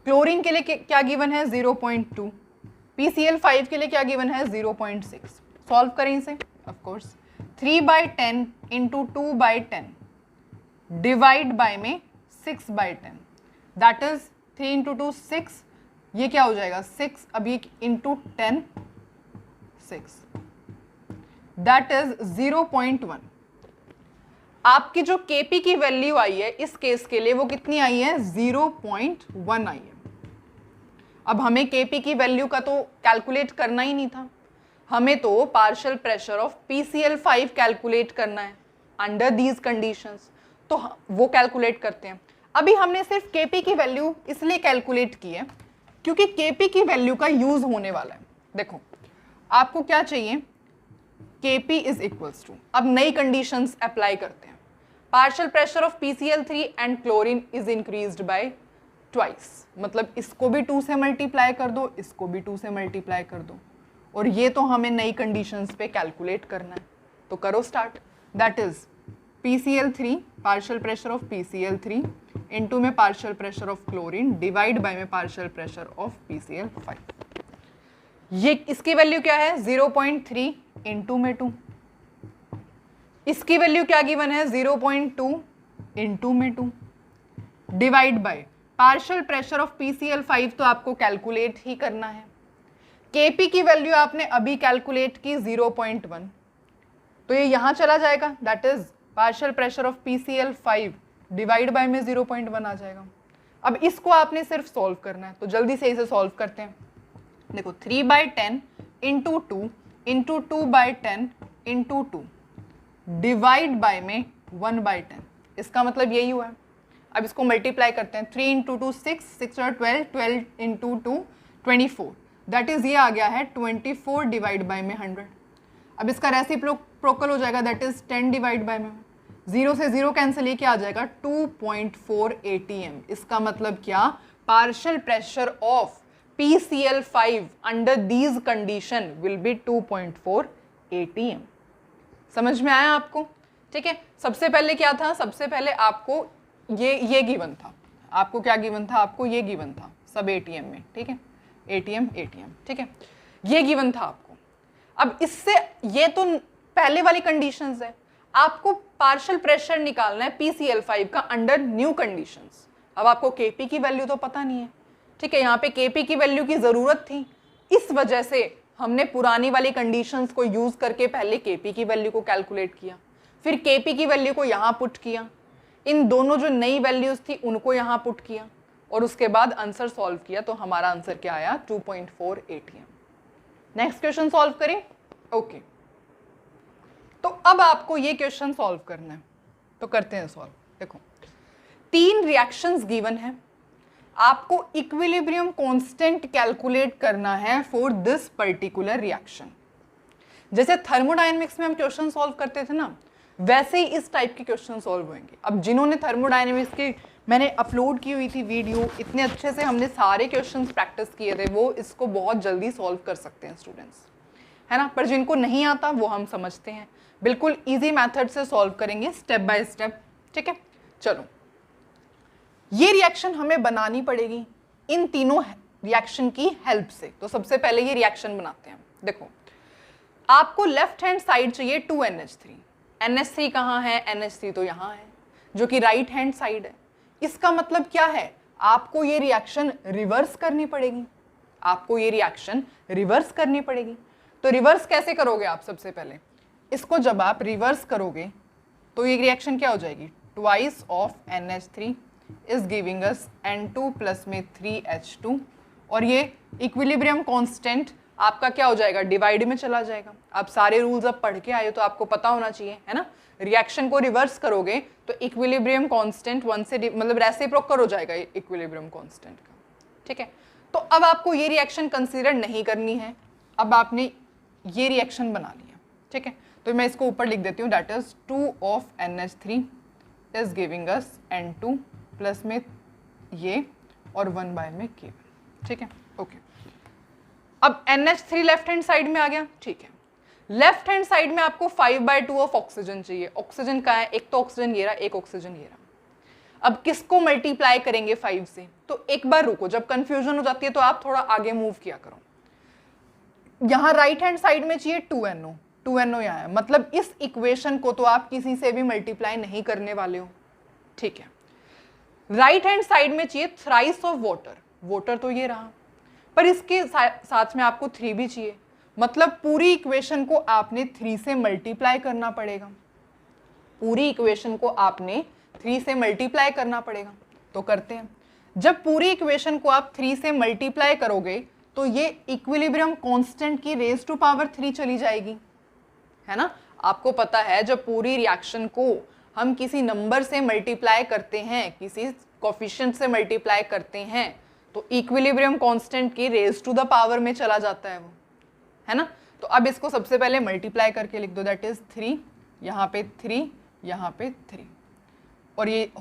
क्लोरीन के लिए क्या गिवन है? 0.2। PCl5 के लिए क्या गिवन है? 0.6। सॉल्व करें इसे। Of course 3/10 into 2/10 divide by में 6/10, दैट इज 3 इंटू 2 6। ये क्या हो जाएगा? 6। अब ये इंटू 10 6, दैट इज 0.1। आपकी जो Kp की वैल्यू आई है इस केस के लिए वो कितनी आई है? 0.1 आई है। अब हमें Kp की वैल्यू का तो कैलकुलेट करना ही नहीं था, हमें तो partial pressure of PCl5 calculate करना है अंडर दीज कंडीशंस, तो वो कैलकुलेट करते हैं। अभी हमने सिर्फ Kp की वैल्यू इसलिए कैलकुलेट की है क्योंकि Kp की वैल्यू का यूज होने वाला है। देखो, आपको क्या चाहिए? Kp इज इक्वल्स टू, अब नई कंडीशंस अप्लाई करते हैं। Partial pressure of PCl3 and chlorine is increased by twice, मतलब इसको भी 2 से मल्टीप्लाई कर दो, इसको भी 2 से मल्टीप्लाई कर दो, और ये तो हमें नई कंडीशंस पे कैलकुलेट करना है। तो करो start. That is PCl3, partial pressure of PCl3 into में partial pressure of chlorine divide by में पार्शियल प्रेशर ऑफ PCl5। ये इसकी वैल्यू क्या है? 0.3 इंटू में 2। इसकी वैल्यू क्या गिवन है? 0.2 इंटू में 2 divide by partial pressure of PCl5 तो आपको कैलकुलेट ही करना है। Kp की वैल्यू आपने अभी कैलकुलेट की 0.1, तो ये यहां चला जाएगा, that is partial pressure of PCl5 divide by में 0.1 आ जाएगा। अब इसको आपने सिर्फ सॉल्व करना है, तो जल्दी से इसे सॉल्व करते हैं। देखो, 3/10 into 2 into 2/10 into 2 divide by में 1/10, इसका मतलब यही हुआ है। अब इसको मल्टीप्लाई करते हैं। 3 इंटू 2 6, 6 और 12, 12 इंटू 2 24, दैट इज ये आ गया है 24 डिवाइड बाय में 100। अब इसका रेसिप्रोकल हो जाएगा, दैट इज 10 डिवाइड बाय में 0 से 0 कैंसिल, ये क्या आ जाएगा? 2.4 atm। इसका मतलब क्या? Partial pressure of PCl5 under these condition will be 2.4 atm। समझ में आया आपको? ठीक है, सबसे पहले क्या था? सबसे पहले आपको ये गिवन था। आपको क्या गिवन था? आपको ये गिवन था सब ATM में, ठीक है, ATM, ठीक है, ये गिवन था आपको। अब इससे ये तो पहले वाली कंडीशंस है, आपको पार्शियल प्रेशर निकालना है PCl5 का अंडर न्यू कंडीशंस। अब आपको Kp की वैल्यू तो पता नहीं है, ठीक है, यहाँ पे Kp की वैल्यू की जरूरत थी, इस वजह से हमने पुरानी वाली कंडीशंस को यूज करके पहले Kp की वैल्यू को कैलकुलेट किया, फिर Kp की वैल्यू को यहाँ पुट किया, इन दोनों जो नई वैल्यूज थी उनको यहाँ पुट किया, और उसके बाद आंसर सॉल्व किया, तो हमारा आंसर क्या आया? 2.4 atm। नेक्स्ट क्वेश्चन सॉल्व करें। ओके, तो अब आपको ये क्वेश्चन सॉल्व करना है, तो करते हैं सॉल्व। देखो, 3 रिएक्शंस गिवन है, आपको इक्विलिब्रियम कांस्टेंट कैलकुलेट करना है फॉर दिस पर्टिकुलर रिएक्शन। जैसे थर्मोडायनेमिक्स में हम क्वेश्चन सॉल्व करते थे ना, वैसे ही इस टाइप के क्वेश्चन सॉल्व होंगे। अब जिन्होंने थर्मोडायनेमिक्स की मैंने अपलोड की हुई थी वीडियो, इतने अच्छे से हमने सारे क्वेश्चंस प्रैक्टिस किए थे, वो इसको बहुत जल्दी सॉल्व कर सकते हैं स्टूडेंट्स, है ना। पर जिनको नहीं आता वो हम समझते हैं, बिल्कुल इजी मेथड से सॉल्व करेंगे स्टेप बाय स्टेप, ठीक है। चलो, ये रिएक्शन हमें बनानी पड़ेगी इन तीनों रिएक्शन की हेल्प से। तो सबसे पहले ये रिएक्शन बनाते हैं। देखो, आपको लेफ्ट हैंड साइड चाहिए 2NH3। NH3 कहाँ है? NH3 तो यहाँ है, जो कि राइट हैंड साइड है। इसका मतलब क्या है? आपको ये रिएक्शन रिवर्स करनी पड़ेगी, आपको ये रिएक्शन रिवर्स करनी पड़ेगी। तो रिवर्स कैसे करोगे आप? सबसे पहले इसको जब आप रिवर्स करोगे तो ये रिएक्शन क्या हो जाएगी? Twice of NH3 is giving us N2 plus में 3H2, और ये इक्विलिब्रियम कांस्टेंट आपका क्या हो जाएगा, डिवाइड में चला जाएगा। आप सारे रूल्स अब पढ़ के आए हो तो आपको पता होना चाहिए, है ना। रिएक्शन को रिवर्स करोगे तो इक्विलिब्रियम कांस्टेंट 1 से मतलब रेसिप्रोकल हो जाएगा इक्विलिब्रियम कांस्टेंट का, ठीक है। तो अब आपको ये रिएक्शन कंसीडर नहीं करनी है, अब आपने ये रिएक्शन बना लिया, ठीक है। तो मैं इसको ऊपर लिख देती हूँ, that is 2 of NH3 is giving us N2 plus में ये और 1 बाय में K1, ठीक है, ओके। अब NH3 लेफ्ट हैंड साइड में आ गया, ठीक है। लेफ्ट हैंड साइड में आपको 5/2 ऑफ ऑक्सीजन चाहिए। ऑक्सीजन कहाँ है, एक तो ऑक्सीजन ये रहा, एक ऑक्सीजन ये रहा। अब किसको मल्टीप्लाई करेंगे 5 से, तो एक बार रुको, जब कंफ्यूजन हो जाती है तो आप थोड़ा आगे मूव किया करो। यहाँ राइट हैंड साइड में चाहिए 2NO यहाँ है, मतलब इस इक्वेशन को तो आप किसी से भी मल्टीप्लाई नहीं करने वाले हो, ठीक है। राइट हैंड साइड में चाहिए थ्राइस ऑफ वाटर तो ये रहा, पर इसके साथ में आपको 3 भी चाहिए, मतलब पूरी इक्वेशन को आपने 3 से मल्टीप्लाई करना पड़ेगा। पूरी इक्वेशन को आपने 3 से मल्टीप्लाई करना पड़ेगा, तो करते हैं। जब पूरी इक्वेशन को आप 3 से मल्टीप्लाई करोगे तो ये इक्विलिब्रियम कांस्टेंट की रेज टू पावर 3 चली जाएगी, है ना। आपको पता है जब पूरी रिएक्शन को हम किसी नंबर से मल्टीप्लाई करते हैं, किसी कोफिशिएंट से मल्टीप्लाई करते हैं, तो इक्विलिब्रियम कांस्टेंट की रेज टू द पावर में चला जाता है वो, है ना। तो अब इसको सबसे पहले मल्टीप्लाई करके लिख दो, दैट इज 3, यहाँ पे 3, यहाँ पे 3, और ये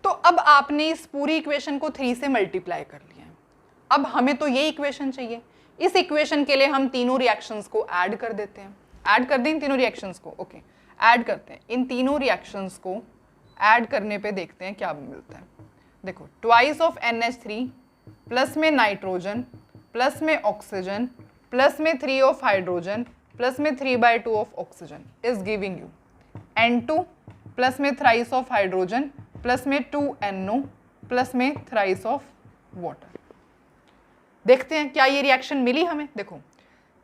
तो अब आपने इस पूरी इक्वेशन को 3 से मल्टीप्लाई कर लिया है। अब हमें तो ये इक्वेशन चाहिए, इस इक्वेशन के लिए हम तीनों रिएक्शंस को ऐड कर देते हैं। ऐड कर दें इन तीनों रिएक्शंस को, ओके, ऐड करते हैं। इन तीनों रिएक्शंस को ऐड करने पे देखते हैं क्या मिलता है। देखो, ट्वाइस ऑफ NH3 प्लस में नाइट्रोजन प्लस में ऑक्सीजन प्लस में 3 ऑफ हाइड्रोजन प्लस में 3/2 of oxygen is giving you N2 plus में थ्राइस ऑफ हाइड्रोजन प्लस में 2NO प्लस में थ्राइस ऑफ वाटर। देखते हैं क्या ये रिएक्शन मिली हमें। देखो,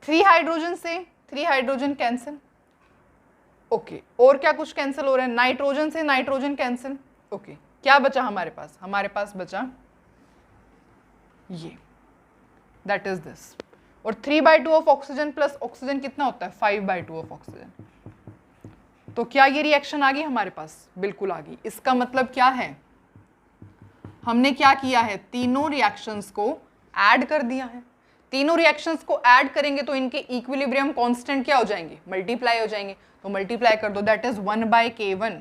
3 हाइड्रोजन से 3 हाइड्रोजन कैंसिल, ओके, और क्या कुछ कैंसिल हो रहा है, नाइट्रोजन से नाइट्रोजन कैंसिल, ओके। क्या बचा हमारे पास, हमारे पास बचा ये, दैट इज दिस, और 3/2 ऑफ ऑक्सीजन प्लस ऑक्सीजन कितना होता है 5/2 ऑफ ऑक्सीजन। तो क्या ये रिएक्शन आ गई हमारे पास, बिल्कुल आ गई। इसका मतलब क्या है, हमने क्या किया है, तीनों रिएक्शंस को ऐड कर दिया है। तीनों रिएक्शंस को ऐड करेंगे तो इनके इक्विलिब्रियम कांस्टेंट क्या हो जाएंगे, मल्टीप्लाई हो जाएंगे। तो मल्टीप्लाई कर दो, दैट इज 1/K1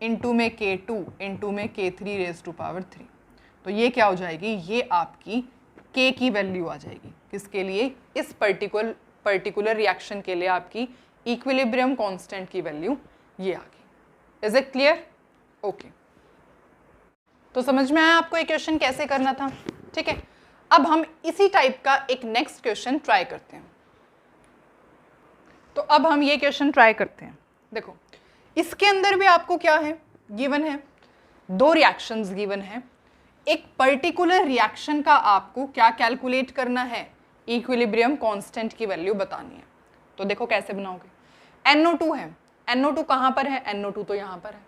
इंटू में K2 इंटू में K3 रेज टू पावर 3। तो ये क्या हो जाएगी, ये आपकी K की वैल्यू आ जाएगी। किसके लिए, इस पर्टिकुलर रिएक्शन के लिए आपकी इक्विलिब्रियम कांस्टेंट की वैल्यू ये आ गई। Is it clear, okay. तो समझ में आया आपको ये क्वेश्चन कैसे करना था, ठीक है। अब हम इसी टाइप का एक नेक्स्ट क्वेश्चन ट्राई करते हैं। तो अब हम ये क्वेश्चन ट्राई करते हैं। देखो, इसके अंदर भी आपको क्या है, गिवन है, 2 रिएक्शंस गिवन है। एक पर्टिकुलर रिएक्शन का आपको क्या कैलकुलेट करना है, इक्विलिब्रियम कांस्टेंट की वैल्यू बतानी है। तो देखो कैसे बनाओगे, NO2 है, NO2 कहाँ पर है, NO2 तो यहाँ पर है।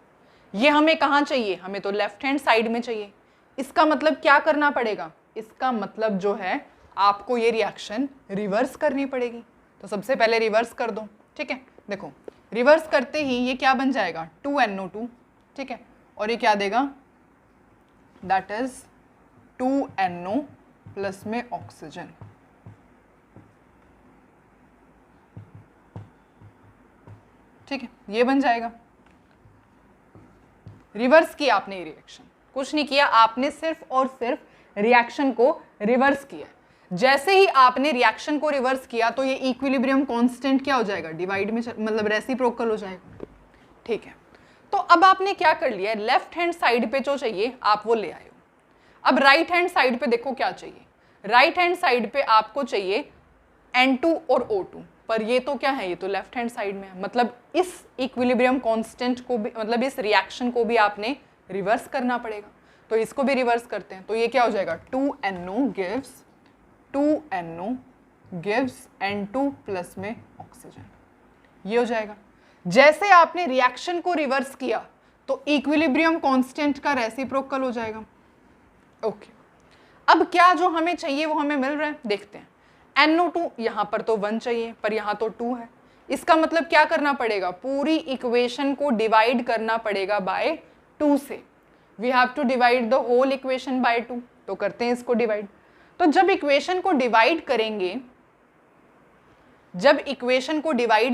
ये हमें कहाँ चाहिए, हमें तो लेफ्ट हैंड साइड में चाहिए। इसका मतलब क्या करना पड़ेगा, इसका मतलब जो है आपको ये रिएक्शन रिवर्स करनी पड़ेगी। तो सबसे पहले रिवर्स कर दो, ठीक है। देखो, रिवर्स करते ही ये क्या बन जाएगा, 2NO2, ठीक है, और ये क्या देगा, दैट इज 2NO प्लस में ऑक्सीजन, ठीक है, ये बन जाएगा। रिवर्स किया आपने ये रिएक्शन, कुछ नहीं किया, आपने सिर्फ और सिर्फ रिएक्शन को रिवर्स किया। जैसे ही आपने रिएक्शन को रिवर्स किया तो ये इक्विलिब्रियम कांस्टेंट क्या हो जाएगा, डिवाइड में मतलब रेसिप्रोकल हो जाएगा, ठीक है। तो अब आपने क्या कर लिया, लेफ्ट हैंड साइड पे जो चाहिए आप वो ले आए हो। अब राइट हैंड साइड पे देखो क्या चाहिए, राइट हैंड साइड पे आपको चाहिए N2 और O2, पर ये तो क्या है, ये तो लेफ्ट हैंड साइड में है। मतलब इस इक्विलिब्रियम कांस्टेंट को भी, मतलब इस रिएक्शन को भी आपने रिवर्स करना पड़ेगा। तो इसको भी रिवर्स करते हैं, तो ये क्या हो जाएगा, 2NO गिव्स N2 प्लस में ऑक्सीजन, ये हो जाएगा। जैसे आपने रिएक्शन को रिवर्स किया तो इक्विलिब्रियम कांस्टेंट का रेसिप्रोकल हो जाएगा, ओके। अब क्या जो हमें चाहिए वो हमें मिल रहा है, देखते हैं। NO2 यहाँ पर तो 1 चाहिए पर यहाँ तो 2 है, इसका मतलब क्या करना पड़ेगा, पूरी इक्वेशन को डिवाइड करना पड़ेगा बाय 2 से। We have to divide the whole equation by 2, तो करते हैं इसको डिवाइड। तो जब इक्वेशन को डिवाइड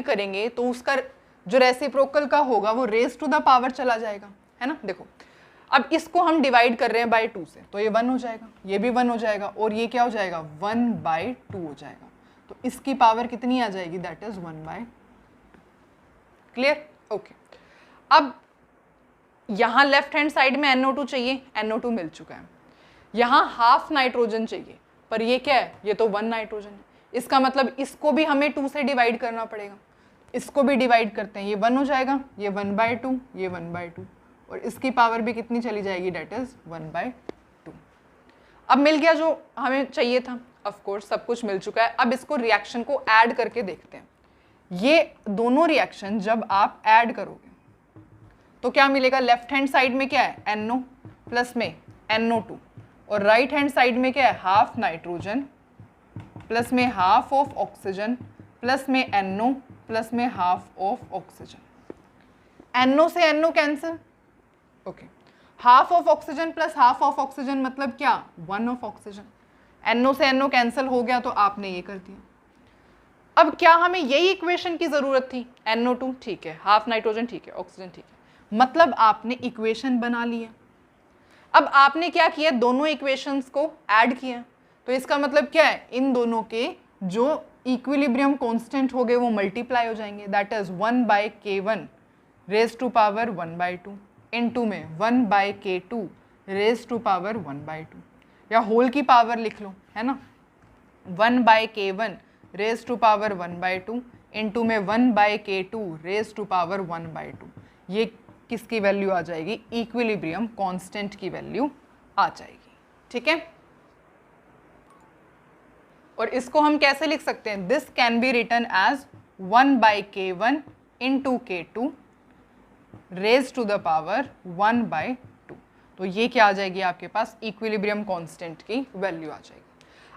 करेंगे तो उसका जो रेसिप्रोकल का होगा वो रेज टू द पावर चला जाएगा, है ना। देखो अब इसको हम डिवाइड कर रहे हैं बाय 2 से, तो ये 1 हो जाएगा, ये भी 1 हो जाएगा और ये क्या हो जाएगा 1/2 हो जाएगा। तो इसकी पावर कितनी आ जाएगी, दैट इज 1/2। Clear, okay. अब यहाँ लेफ्ट हैंड साइड में NO2 चाहिए, NO2 मिल चुका है। यहाँ हाफ नाइट्रोजन चाहिए पर ये क्या है, ये तो 1 नाइट्रोजन है, इसका मतलब इसको भी हमें 2 से डिवाइड करना पड़ेगा। इसको भी डिवाइड करते हैं, ये 1 हो जाएगा, ये 1/2, ये 1/2 और इसकी पावर भी कितनी चली जाएगी, डेट इज 1/2। अब मिल गया जो हमें चाहिए था, ऑफ कोर्स सब कुछ मिल चुका है। अब इसको रिएक्शन को ऐड करके देखते हैं। ये दोनों रिएक्शन जब आप ऐड करोगे तो क्या मिलेगा, लेफ्ट हैंड साइड में क्या है NO प्लस में NO2 और राइट हैंड साइड में क्या है हाफ नाइट्रोजन प्लस में हाफ ऑफ ऑक्सीजन प्लस में NO प्लस में हाफ ऑफ ऑक्सीजन। NO से NO cancel, okay. Half of oxygen plus half of oxygen मतलब क्या, 1 ऑफ ऑक्सीजन। NO से NO कैंसिल हो गया तो आपने ये कर दिया। अब क्या हमें यही इक्वेशन की जरूरत थी, NO2 ठीक है, हाफ नाइट्रोजन ठीक है, ऑक्सीजन ठीक है, मतलब आपने इक्वेशन बना लिया। अब आपने क्या किया, दोनों इक्वेशंस को ऐड किया, तो इसका मतलब क्या है, इन दोनों के जो इक्विलिब्रियम कांस्टेंट हो गए वो मल्टीप्लाई हो जाएंगे, that is 1/K1 raise to power 1/2 into में 1/K2 रेज टू पावर 1/2, या होल की पावर लिख लो, है ना, 1/K1 raise to power 1/2 into में 1/K2 रेज टू पावर 1/2। ये किसकी वैल्यू आ जाएगी, इक्विलिब्रियम कांस्टेंट की वैल्यू आ जाएगी, ठीक है। और इसको हम कैसे लिख सकते हैं, this can be written as 1/K1 into K2 raise to the power 1/2। तो ये क्या आ जाएगी आपके पास, इक्विलिब्रियम कांस्टेंट की वैल्यू आ जाएगी।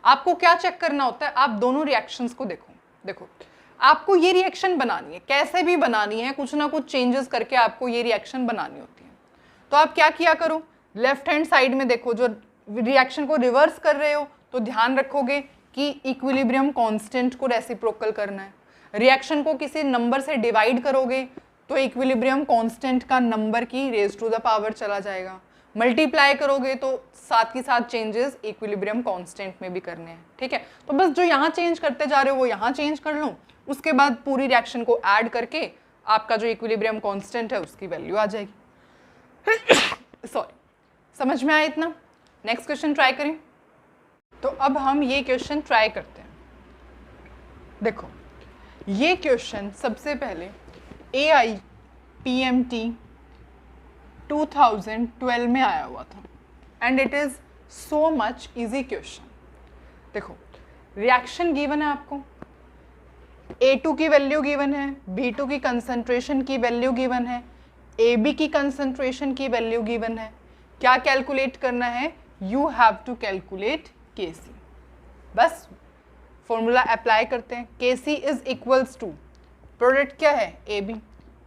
आपको क्या चेक करना होता है, आप दोनों रिएक्शंस को देखो आपको ये रिएक्शन बनानी है, कैसे भी बनानी है, कुछ ना कुछ चेंजेस करके आपको ये रिएक्शन बनानी होती है। तो आप क्या किया करो, लेफ्ट हैंड साइड में देखो, जो रिएक्शन को रिवर्स कर रहे हो तो ध्यान रखोगे कि इक्विलिब्रियम कांस्टेंट को रेसिप्रोकल करना है। रिएक्शन को किसी नंबर से डिवाइड करोगे तो इक्विलिब्रियम कांस्टेंट का नंबर की रेज टू द पावर चला जाएगा। मल्टीप्लाई करोगे तो साथ ही साथ चेंजेस इक्विलिब्रियम कांस्टेंट में भी करने हैं, ठीक है। तो बस जो यहाँ चेंज करते जा रहे हो वो यहाँ चेंज कर लो, उसके बाद पूरी रिएक्शन को ऐड करके आपका जो इक्विलिब्रियम कांस्टेंट है उसकी वैल्यू आ जाएगी। सॉरी, समझ में आया इतना। नेक्स्ट क्वेश्चन ट्राई करें। तो अब हम ये क्वेश्चन ट्राई करते हैं। देखो ये क्वेश्चन सबसे पहले AIPMT 2012 में आया हुआ था and it is so much easy question. देखो रिएक्शन गिवन है आपको, A2 की वैल्यू गिवन है, B2 की कंसंट्रेशन की वैल्यू गिवन है, AB की कंसंट्रेशन की वैल्यू गिवन है। क्या कैलकुलेट करना है, you have to calculate Kc। बस फॉर्मूला अप्लाई करते हैं, Kc is equals to product क्या है AB,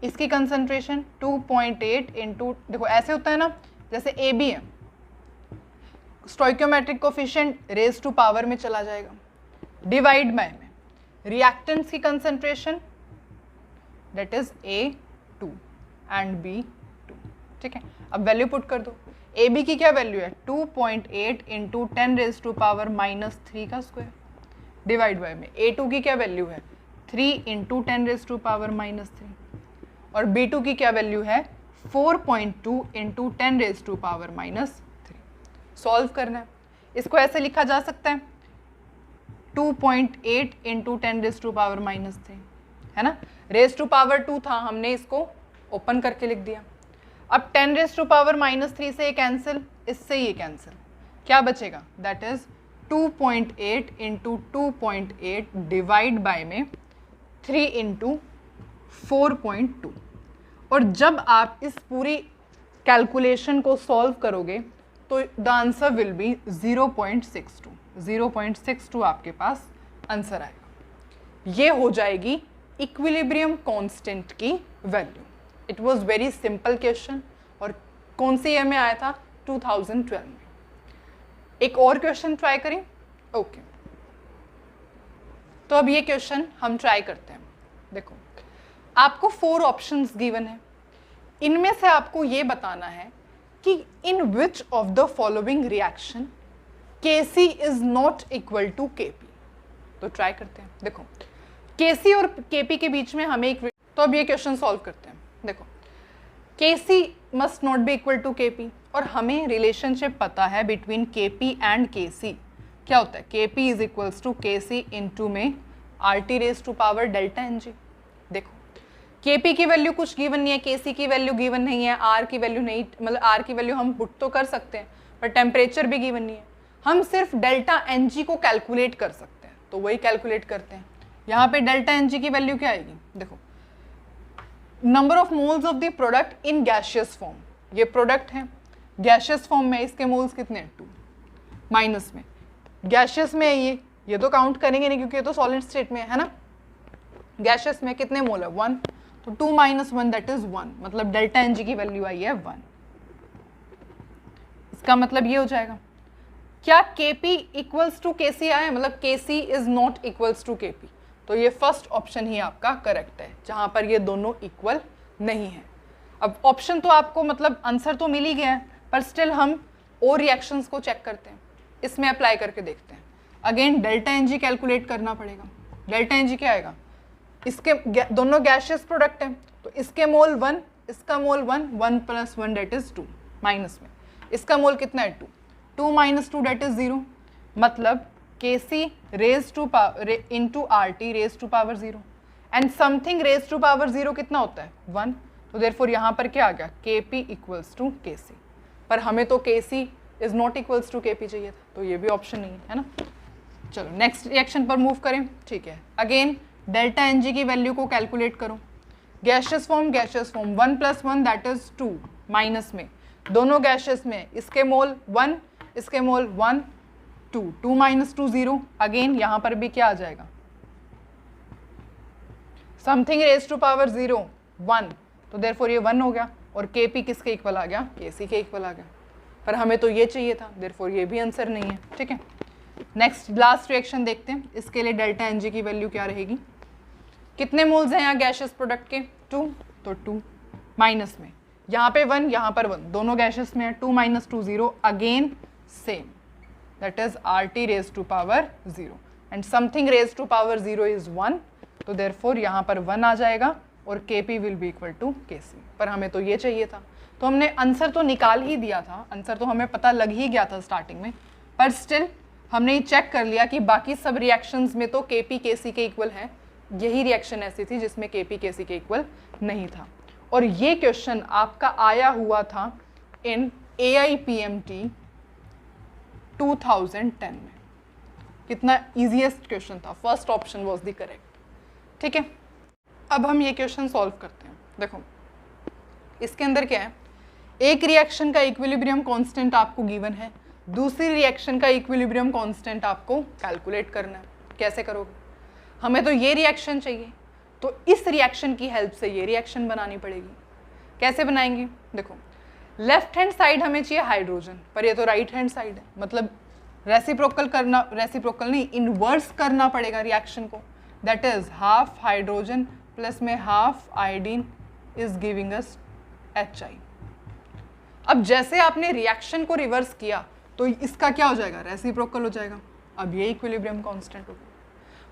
इसकी कंसंट्रेशन 2.8 इंटू, देखो ऐसे होता है ना, जैसे AB है, stoichiometric coefficient raise to power में चला जाएगा, डिवाइड बाय में रिएक्टेंट्स की concentration that is A2 and B2, ठीक है। अब वैल्यू पुट कर दो, AB की क्या वैल्यू है 2.8 इंटू 10 रेज टू पावर -3 का स्क्वायर, डिवाइड बाय में A2 की क्या वैल्यू है 3 इंटू 10 रेज टू पावर -3 और B2 की क्या वैल्यू है 4.2 into 10 raise to power -3। Solve करना है, इसको ऐसे लिखा जा सकता है 2.8 इंटू 10 रेज टू पावर -3, है ना। रेज टू पावर 2 था, हमने इसको ओपन करके लिख दिया। अब 10 रेज टू पावर -3 से ये कैंसिल, इससे ये कैंसिल, क्या बचेगा that is 2.8 into 2.8 divide by में 3 इंटू 4.2। और जब आप इस पूरी कैलकुलेशन को सॉल्व करोगे तो द आंसर विल बी 0.62 आपके पास आंसर आएगा। ये हो जाएगी इक्विलिब्रियम कांस्टेंट की value. It was very simple question और कौन से ईयर में आया था? 2012 में। एक और क्वेश्चन ट्राई करें। ओके, तो अब ये क्वेश्चन हम ट्राई करते हैं। देखो, आपको 4 ऑप्शंस गिवन है, इनमें से आपको ये बताना है कि in which of the following reaction Kc is not equal to Kp। तो ट्राई करते हैं। देखो, Kc और Kp के बीच में हमें एक, तो अब ये क्वेश्चन सॉल्व करते हैं। देखो, Kc must not be equal to Kp और हमें रिलेशनशिप पता है बिटवीन Kp एंड Kc। क्या होता है? Kp is equals to Kc into में RT raise to power delta Ng। देखो, Kp की वैल्यू कुछ गिवन नहीं है, Kc की वैल्यू गिवन नहीं है, R की वैल्यू नहीं, मतलब R की वैल्यू हम पुट तो कर सकते हैं पर टेम्परेचर भी गिवन नहीं है। हम सिर्फ डेल्टा Ng को कैलकुलेट कर सकते हैं, तो वही कैलकुलेट करते हैं। यहाँ पे डेल्टा Ng की वैल्यू क्या आएगी? देखो, number of moles of the product in gaseous form. ये प्रोडक्ट है गैशियस फॉर्म में, इसके मोल्स कितने हैं? 2। माइनस में गैशियस में है ये तो काउंट करेंगे नहीं क्योंकि ये तो सॉलिड स्टेट में है ना। गैशियस में कितने मोल है? 1। तो 2 - 1 दैट इज 1, मतलब डेल्टा Ng की वैल्यू आई है 1। इसका मतलब ये हो जाएगा, क्या Kp इक्वल्स टू Kc आया? मतलब Kc is not equals to Kp। तो ये फर्स्ट ऑप्शन ही आपका करेक्ट है, जहां पर ये दोनों इक्वल नहीं है। अब ऑप्शन तो आपको मतलब आंसर तो मिल ही गया है, पर स्टिल हम और रिएक्शंस को चेक करते हैं, इसमें अप्लाई करके देखते हैं। अगेन डेल्टा Ng कैलकुलेट करना पड़ेगा। डेल्टा Ng क्या आएगा? इसके दोनों गैशियस प्रोडक्ट हैं, तो इसके मोल 1, इसका मोल 1, 1 + 1 दैट इज 2। माइनस में इसका मोल कितना है? 2। 2 - 2 दैट इज 0, मतलब Kc raise to power into RT raise to power 0 and something raise to power 0 कितना होता है? 1। तो देयरफॉर यहाँ पर क्या आ गया? Kp equals to Kc। पर हमें तो Kc is not equals to Kp चाहिए था, तो ये भी ऑप्शन नहीं है ना। चलो नेक्स्ट रिएक्शन पर मूव करें। ठीक है, अगेन डेल्टा Ng की वैल्यू को कैलकुलेट करो। Gaseous form 1 + 1 that is 2। Minus में दोनों गैशियस में, इसके मोल 1, इसके मोल 1, 2। 2 - 2 0। अगेन यहाँ पर भी क्या आ जाएगा? समथिंग रेज टू पावर 0 1, तो देयरफॉर ये 1 हो गया और Kp किसके इक्वल आ गया? Kc के इक्वल आ गया। पर हमें तो ये चाहिए था, देयरफॉर ये भी आंसर नहीं है। ठीक है, नेक्स्ट लास्ट रिएक्शन देखते हैं। इसके लिए डेल्टा Ng की वैल्यू क्या रहेगी? कितने मोल्स हैं यहाँ गैशियस प्रोडक्ट के? 2। तो 2 माइनस में यहाँ पे 1, यहाँ पर 1, दोनों गैशियस में है। 2 - 2 0, again same, that is RT raise to power 0 and something raise to power 0 is 1। तो देयरफॉर यहाँ पर 1 आ जाएगा और Kp will be equal to Kc। पर हमें तो ये चाहिए था, तो हमने आंसर तो निकाल ही दिया था, आंसर तो हमें पता लग ही गया था स्टार्टिंग में, पर स्टिल हमने ये चेक कर लिया कि बाकी सब रिएक्शंस में तो Kp Kc के इक्वल है। यही रिएक्शन ऐसी थी जिसमें Kp Kc के इक्वल नहीं था। और ये क्वेश्चन आपका आया हुआ था इन AIPMT 2010 में। कितना इजीएस्ट क्वेश्चन था, first option was the correct. ठीक है, अब हम ये क्वेश्चन सॉल्व करते हैं। देखो, इसके अंदर क्या है? एक रिएक्शन का इक्विलिब्रियम कांस्टेंट आपको गिवन है, दूसरी रिएक्शन का इक्विलिब्रियम कांस्टेंट आपको कैलकुलेट करना है। कैसे करोगे? हमें तो ये रिएक्शन चाहिए, तो इस रिएक्शन की हेल्प से ये रिएक्शन बनानी पड़ेगी। कैसे बनाएंगे? देखो, लेफ्ट हैंड साइड हमें चाहिए हाइड्रोजन, पर ये तो राइट हैंड साइड है, मतलब रेसिप्रोकल करना, रेसिप्रोकल नहीं, इनवर्स करना पड़ेगा रिएक्शन को। That is half hydrogen plus में half iodine is giving us HI। अब जैसे आपने रिएक्शन को रिवर्स किया तो इसका क्या हो जाएगा? रेसिप्रोकल हो जाएगा। अब ये इक्विलिब्रियम कांस्टेंट हो गया,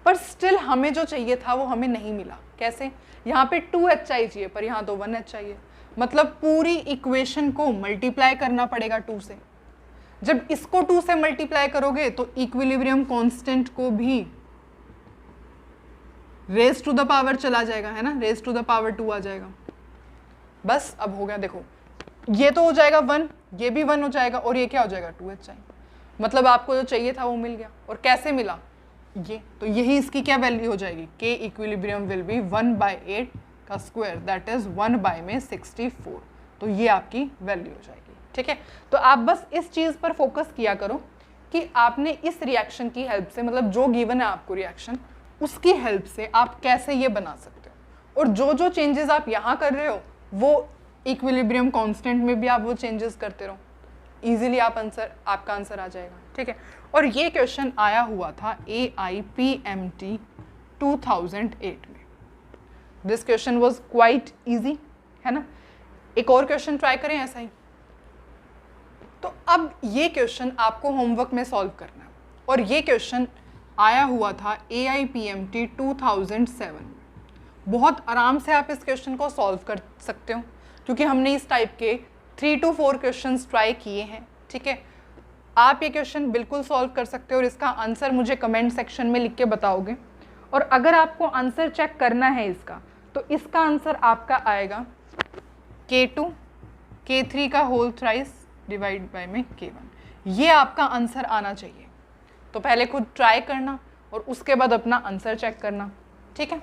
पर स्टिल हमें जो चाहिए था वो हमें नहीं मिला। कैसे? यहाँ पे 2 HI चाहिए, पर यहाँ तो 1 HI है, मतलब पूरी इक्वेशन को मल्टीप्लाई करना पड़ेगा 2 से। जब इसको 2 से मल्टीप्लाई करोगे तो इक्विलिब्रियम कांस्टेंट को भी रेज टू द पावर चला जाएगा, है ना, रेज टू द पावर 2 आ जाएगा। बस अब हो गया। देखो, ये तो हो जाएगा 1, ये भी 1 हो जाएगा और ये क्या हो जाएगा? 2 HI। मतलब आपको जो चाहिए था वो मिल गया। और कैसे मिला? ये तो यही इसकी क्या वैल्यू हो जाएगी? K इक्विलिब्रियम विल बी 1/8 का स्क्वायर, दैट इज 1 में 64। तो ये आपकी वैल्यू हो जाएगी। ठीक है, तो आप बस इस चीज़ पर फोकस किया करो कि आपने इस रिएक्शन की हेल्प से, मतलब जो गिवन है आपको रिएक्शन, उसकी हेल्प से आप कैसे ये बना सकते हो, और जो जो चेंजेस आप यहाँ कर रहे हो वो इक्विलिब्रियम कांस्टेंट में भी आप वो चेंजेस करते रहो, इजीली आपका आंसर आ जाएगा। ठीक है, और ये क्वेश्चन आया हुआ था AIPMT 2008 में। This question was quite easy, है ना। एक और क्वेश्चन ट्राई करें ऐसा ही। तो अब ये क्वेश्चन आपको होमवर्क में सॉल्व करना है, और ये क्वेश्चन आया हुआ था AIPMT 2007 में। बहुत आराम से आप इस क्वेश्चन को सॉल्व कर सकते हो, क्योंकि हमने इस टाइप के 3 to 4 क्वेश्चंस ट्राई किए हैं। ठीक है, आप ये क्वेश्चन बिल्कुल सॉल्व कर सकते हो, और इसका आंसर मुझे कमेंट सेक्शन में लिख के बताओगे। और अगर आपको आंसर चेक करना है इसका, तो इसका आंसर आपका आएगा K2 K3 का होल थ्राइस डिवाइड बाय में K1। ये आपका आंसर आना चाहिए। तो पहले खुद ट्राई करना और उसके बाद अपना आंसर चेक करना। ठीक है।